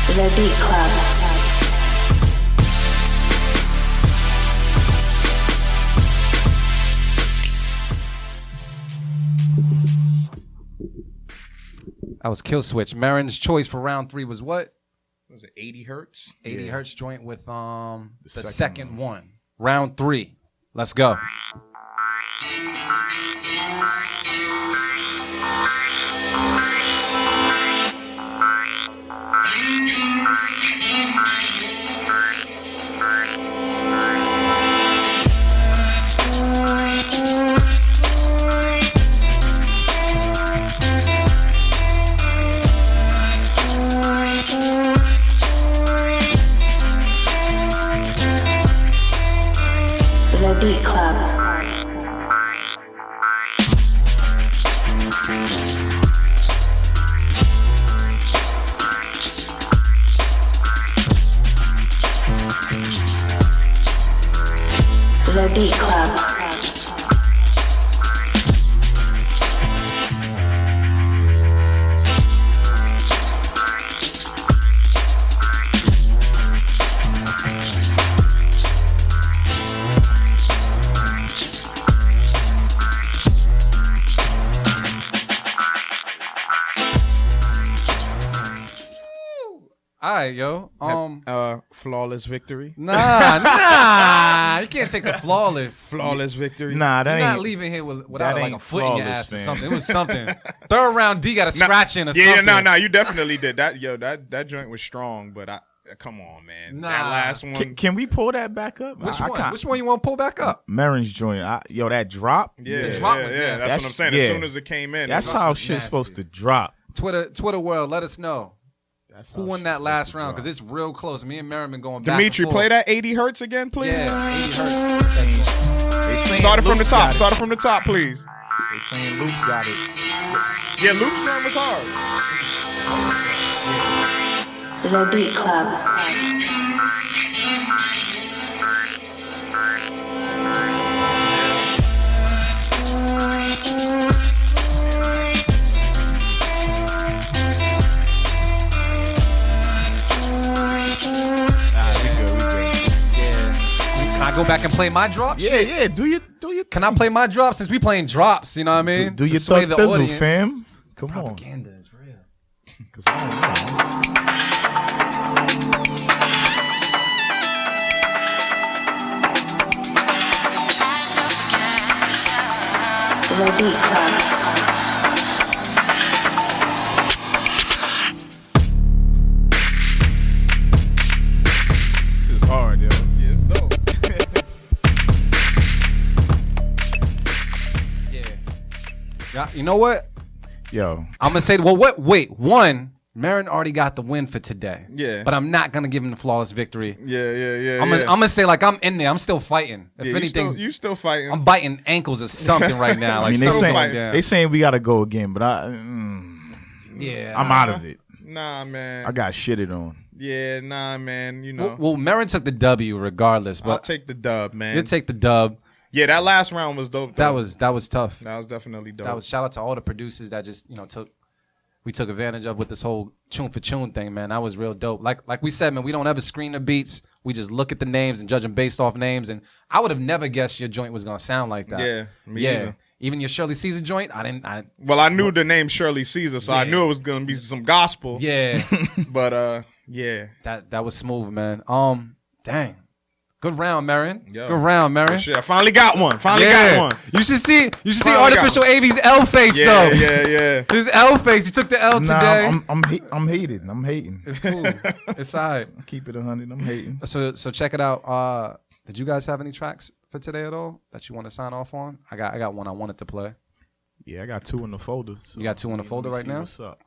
The Beat Club. That was Kill Switch. Marin's choice for round 3 was what? Was it 80 hertz? 80 hertz joint with the second one. Round 3. Let's go. The Beat Club. The Beat Club. All right, yo. Flawless victory. Nah. You can't take the flawless. Flawless victory. Nah, that You're ain't. not leaving here without that like a ain't foot in your flawless, ass or man. something. It was something. Third round D got a scratch in or Yeah, something. no, you definitely did that. Yo, that joint was strong, but come on, man. Nah. That last one. Can we pull that back up? Which I one? can't- Which one you want to pull back up? Marin's joint. That drop. Yeah, The drop yeah, was yeah. nasty. That's what I'm saying. Yeah. As soon as it came in, That's it was- how was shit's nasty. supposed to drop. Twitter world, let us know That's who how won shit's that supposed last to round drop. because it's real close. Me and Merriman been going back. Dimitri, and forth. play that 80 hertz again, please. Yeah, 80 hertz. They saying Start it from the Luke's top. got it. Start it from the top, please. They saying Luke's got it. Yeah, Luke's drum was hard. The Beat Club. Can I go back and play my drops? Yeah. Do you? Can I play my drops since we playing drops? You know what I mean? Do your To sway thug the thizzle, audience. fam? Come on. Propaganda is real. 'Cause I don't know. The Beat Club. This is hard, yo. Yeah, it's dope. Yeah. You know what? Yo, I'm gonna say. Well, wait. One, Marin already got the win for today. Yeah. But I'm not gonna give him the flawless victory. Yeah. I'm gonna say like I'm in there. I'm still fighting. If Yeah, anything, you still fighting. I'm biting ankles or something right now. Like I mean, they so something fight- like that. they saying we gotta go again, but Yeah. I'm out of it. Nah, man. I got shitted on. Yeah, nah, man. You know, Well, Marin took the W regardless, I'll but take the dub, man. you take the dub. Yeah, that last round was dope. That though. was tough. that was definitely dope. That was shout out to all the producers that just we took advantage of with this whole tune for tune thing, man. That was real dope. Like we said, man, we don't ever screen the beats. We just look at the names and judge them based off names. And I would have never guessed your joint was gonna sound like that. Yeah, me either. Even your Shirley Caesar joint, Well, I knew the name Shirley Caesar, so I Yeah. knew it was gonna be some gospel. yeah. But Yeah. That was smooth, man. Dang. Good round, Marion. Yo. Good round, Marion. Shit, I finally got one. You should see Finally Artificial AV's L face though. Yeah. His L face. He took the L today. I'm hating. I'm hating. It's cool. It's all right. Keep it 100. I'm hating. So check it out. Did you guys have any tracks for today at all that you want to sign off on? I got one I wanted to play. Yeah, I got 2 in the folder. So you got 2 in the folder right now? What's up?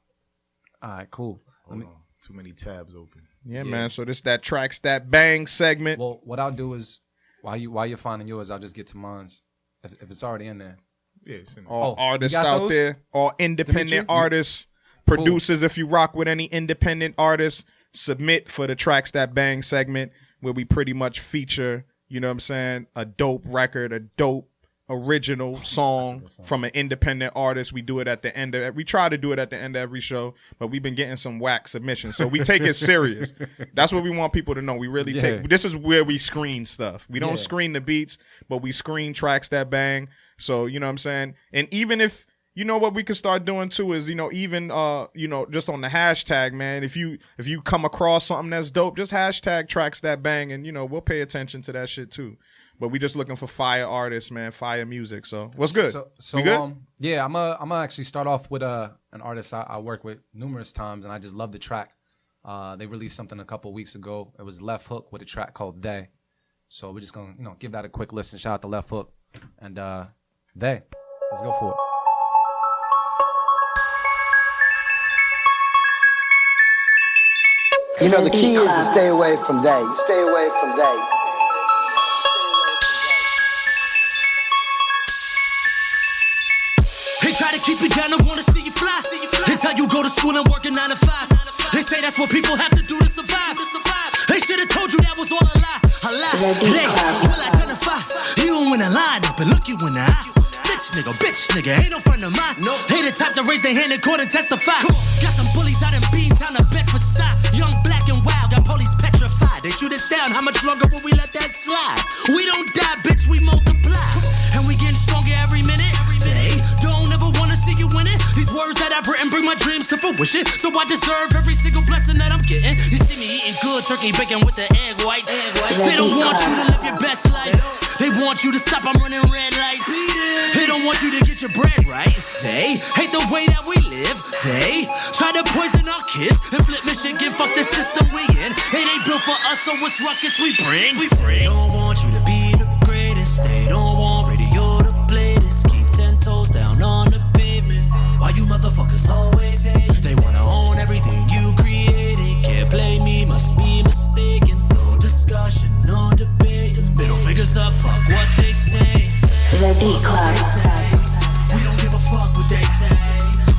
All right, cool. Hold on. Too many tabs open. Yeah, man. So this that Tracks That Bang segment. Well, what I'll do is while you're finding yours, I'll just get to mine's. If it's already in there. Yeah, it's in there. All artists out there, all independent artists, producers. If you rock with any independent artists, submit for the Tracks That Bang segment where we pretty much feature, you know what I'm saying, a dope record, a dope original song from an independent artist. We do it at the end of we try to do it at the end of every show, but we've been getting some whack submissions, so we take it serious. That's what we want people to know. We really take this is where we screen stuff. We don't screen the beats, but we screen Tracks That Bang. So you know what I'm saying. And even if you know what we could start doing too is even just on the hashtag, man. If you come across something that's dope, just hashtag Tracks That Bang, and we'll pay attention to that shit too. But we just looking for fire artists, man, fire music. So what's good? So you good? Yeah, I'm gonna actually start off with an artist I work with numerous times, and I just love the track. They released something a couple weeks ago. It was Left Hook with a track called They. So we're just gonna give that a quick listen. Shout out to Left Hook and They. Let's go for it. The key is to stay away from they. Stay away from they. They try to keep you down, don't wanna see you fly. They tell you go to school and work a 9 to 5. They say that's what people have to do to survive. They should have told you that was all a lie. A lie. They will identify. You win a line up and look you in the eye. Snitch nigga, bitch nigga, ain't no friend of mine. They the type to raise their hand in court and testify. Got some bullies out in Beantown to Bedford style. Young, black, and wild, got police petrified. They shoot us down, how much longer will we let that slide? We don't die, bitch, we multiply. And we getting stronger every minute. They don't ever wanna see you winning. These words that I've written bring my dreams to fruition. So I deserve every single blessing that I'm getting. You see me eating good turkey bacon with the egg whites. They don't want you to live your best life. They want you to stop, I'm running red lights. They don't want you to get your bread right. They hate the way that we live. They try to poison our kids and flip Michigan. Fuck the system we in. It ain't built for us, so it's ruckus we bring. They don't want you to be the greatest. They don't want radio to play this. Keep 10 toes down on the pavement. Why you motherfuckers always hate? They wanna own everything you created. Can't blame me, must be mistaken. No discussion, no debate. Middle fingers up, fuck what they say. The Beat Club. We don't give a fuck what they say.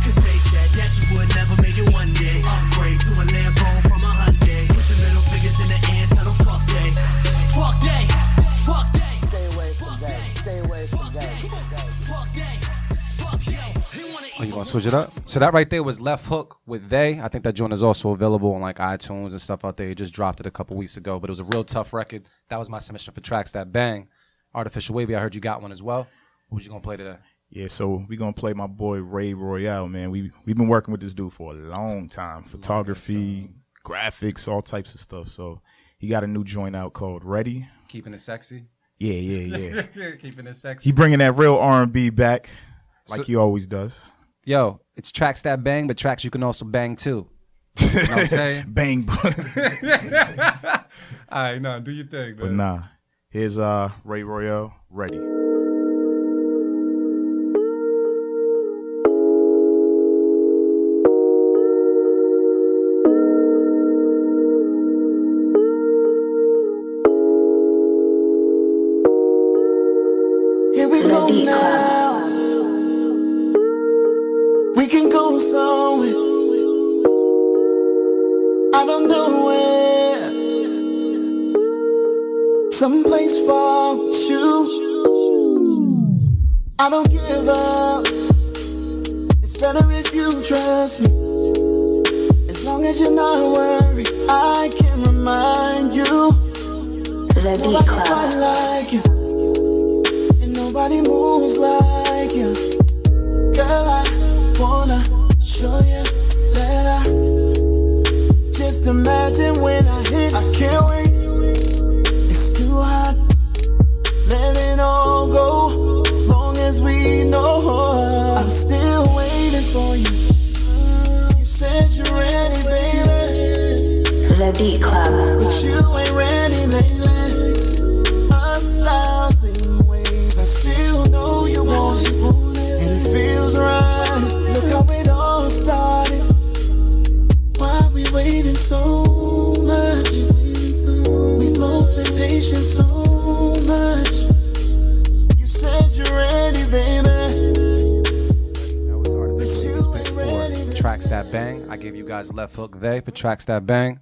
Cause they said that you would never make it one day. Upgrade to a Lamborghini from a Hyundai. Put your middle fingers in the air, tell them fuck they. Fuck they. Fuck they. Stay away from they. Stay away from they. Fuck they. Fuck yo. Oh, you gonna switch it up? So that right there was Left Hook with They. I think that joint is also available on like iTunes and stuff out there. He just dropped it a couple weeks ago, but it was a real tough record. That was my submission for Tracks That Bang. Artificial Wavy, I heard you got one as well. Who's you gonna play today? Yeah, so we gonna play my boy Ray Royale, man. We've been working with this dude for a long time. Photography, graphics, all types of stuff. So he got a new joint out called Ready. Keeping it sexy. Yeah. Keeping it sexy. He bringing that real R&B back, like he always does. Yo, it's Tracks That Bang, but tracks you can also bang too. You know what I'm saying? Bang. All right, no, do your thing, man. But nah, here's Ray Royale, Ready. Here we go now. We can go somewhere. I don't know where. Someplace far with you. I don't give up. It's better if you trust me. As long as you're not worried, I can remind you. The Beat Club. Like you. Nobody moves like you. Girl, I wanna show you that I just imagine The Beat Club. But you ain't ready, baby. 1,000 ways, I still know you want it, and it feels right. Look how it all started. Why we waiting so much? We both been patient so much. You said you're ready, baby. That was Artificial Pick for Tracks That Bang. I gave you guys Left Hook They for Tracks That Bang.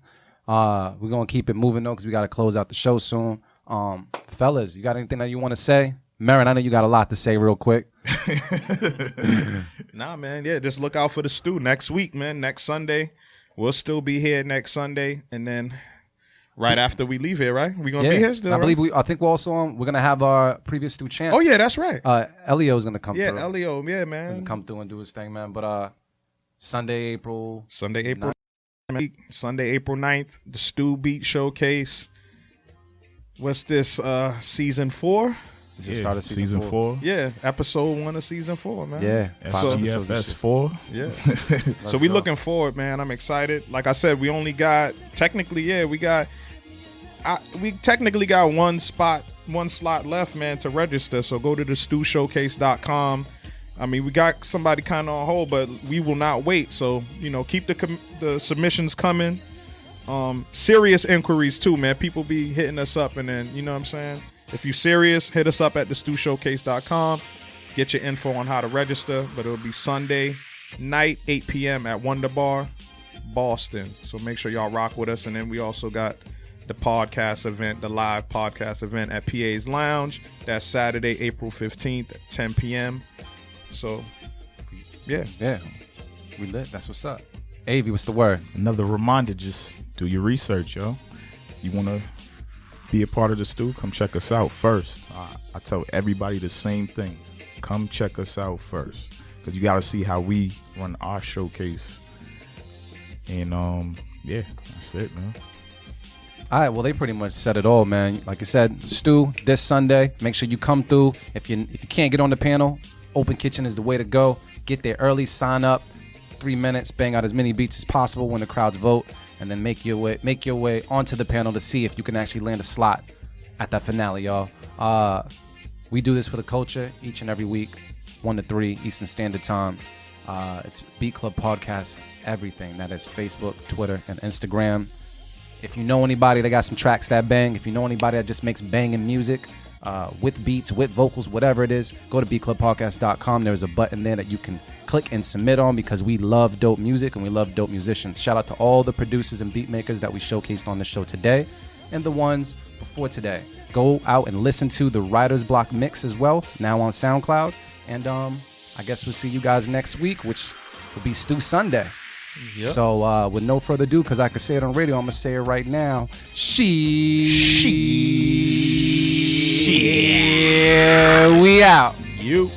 We're gonna keep it moving though, because we gotta close out the show soon. Fellas, you got anything that you want to say? Marin, I know you got a lot to say real quick. Nah, man. Yeah, just look out for the stew next week, man. Next Sunday. We'll still be here next Sunday. And then right after we leave here, right? We're going to be here still, I believe I think we're also on. We're going to have our previous stew champ. Oh, yeah, that's right. Elio's going to come through. Yeah, Elio. Yeah, man. Gonna come through and do his thing, man. But Sunday, April 9th, Sunday, April 9th, the Stew Beat Showcase. What's this, season 4? Is it start of season 4? Yeah, episode 1 of season 4, man. Yeah. SGFS 4. Yeah. So we looking forward, man. I'm excited. Like I said, we only got, technically, we technically got one slot left, man, to register. So go to the stewshowcase.com. I mean, we got somebody kind of on hold, but we will not wait. So, keep the submissions coming. Serious inquiries too, man. People be hitting us up, and then, you know what I'm saying? If you're serious, hit us up at thestewshowcase.com. Get your info on how to register, but it'll be Sunday night, 8 p.m. at Wonder Bar, Boston. So make sure y'all rock with us. And then we also got the podcast event, the live podcast event at PA's Lounge. That's Saturday, April 15th at 10 p.m. So, yeah. Yeah. We lit. That's what's up. Avi, what's the word? Another reminder, just do your research, yo. You want to be a part of the stew? Come check us out first. I tell everybody the same thing. Come check us out first, because you got to see how we run our showcase. And, yeah, that's it, man. All right, well, they pretty much said it all, man. Like I said, stew this Sunday. Make sure you come through. If you can't get on the panel, Open Kitchen is the way to go. Get there early, sign up. 3 minutes, bang out as many beats as possible when the crowds vote, and then make your way onto the panel to see if you can actually land a slot at that finale, y'all. We do this for the culture each and every week, 1 to 3 Eastern Standard Time. It's Beat Club Podcast, everything. That is Facebook, Twitter, and Instagram. If you know anybody that got some tracks that bang, if you know anybody that just makes banging music, with beats, with vocals, whatever it is, go to beatclubpodcast.com. There's a button there that you can click and submit on, because we love dope music and we love dope musicians. Shout out to all the producers and beat makers that we showcased on the show today and the ones before today. Go out and listen to the Writer's Block mix as well, now on SoundCloud. And I guess we'll see you guys next week, which will be Stew Sunday. Yep. So with no further ado, because I can say it on radio, I'm going to say it right now. We out. You.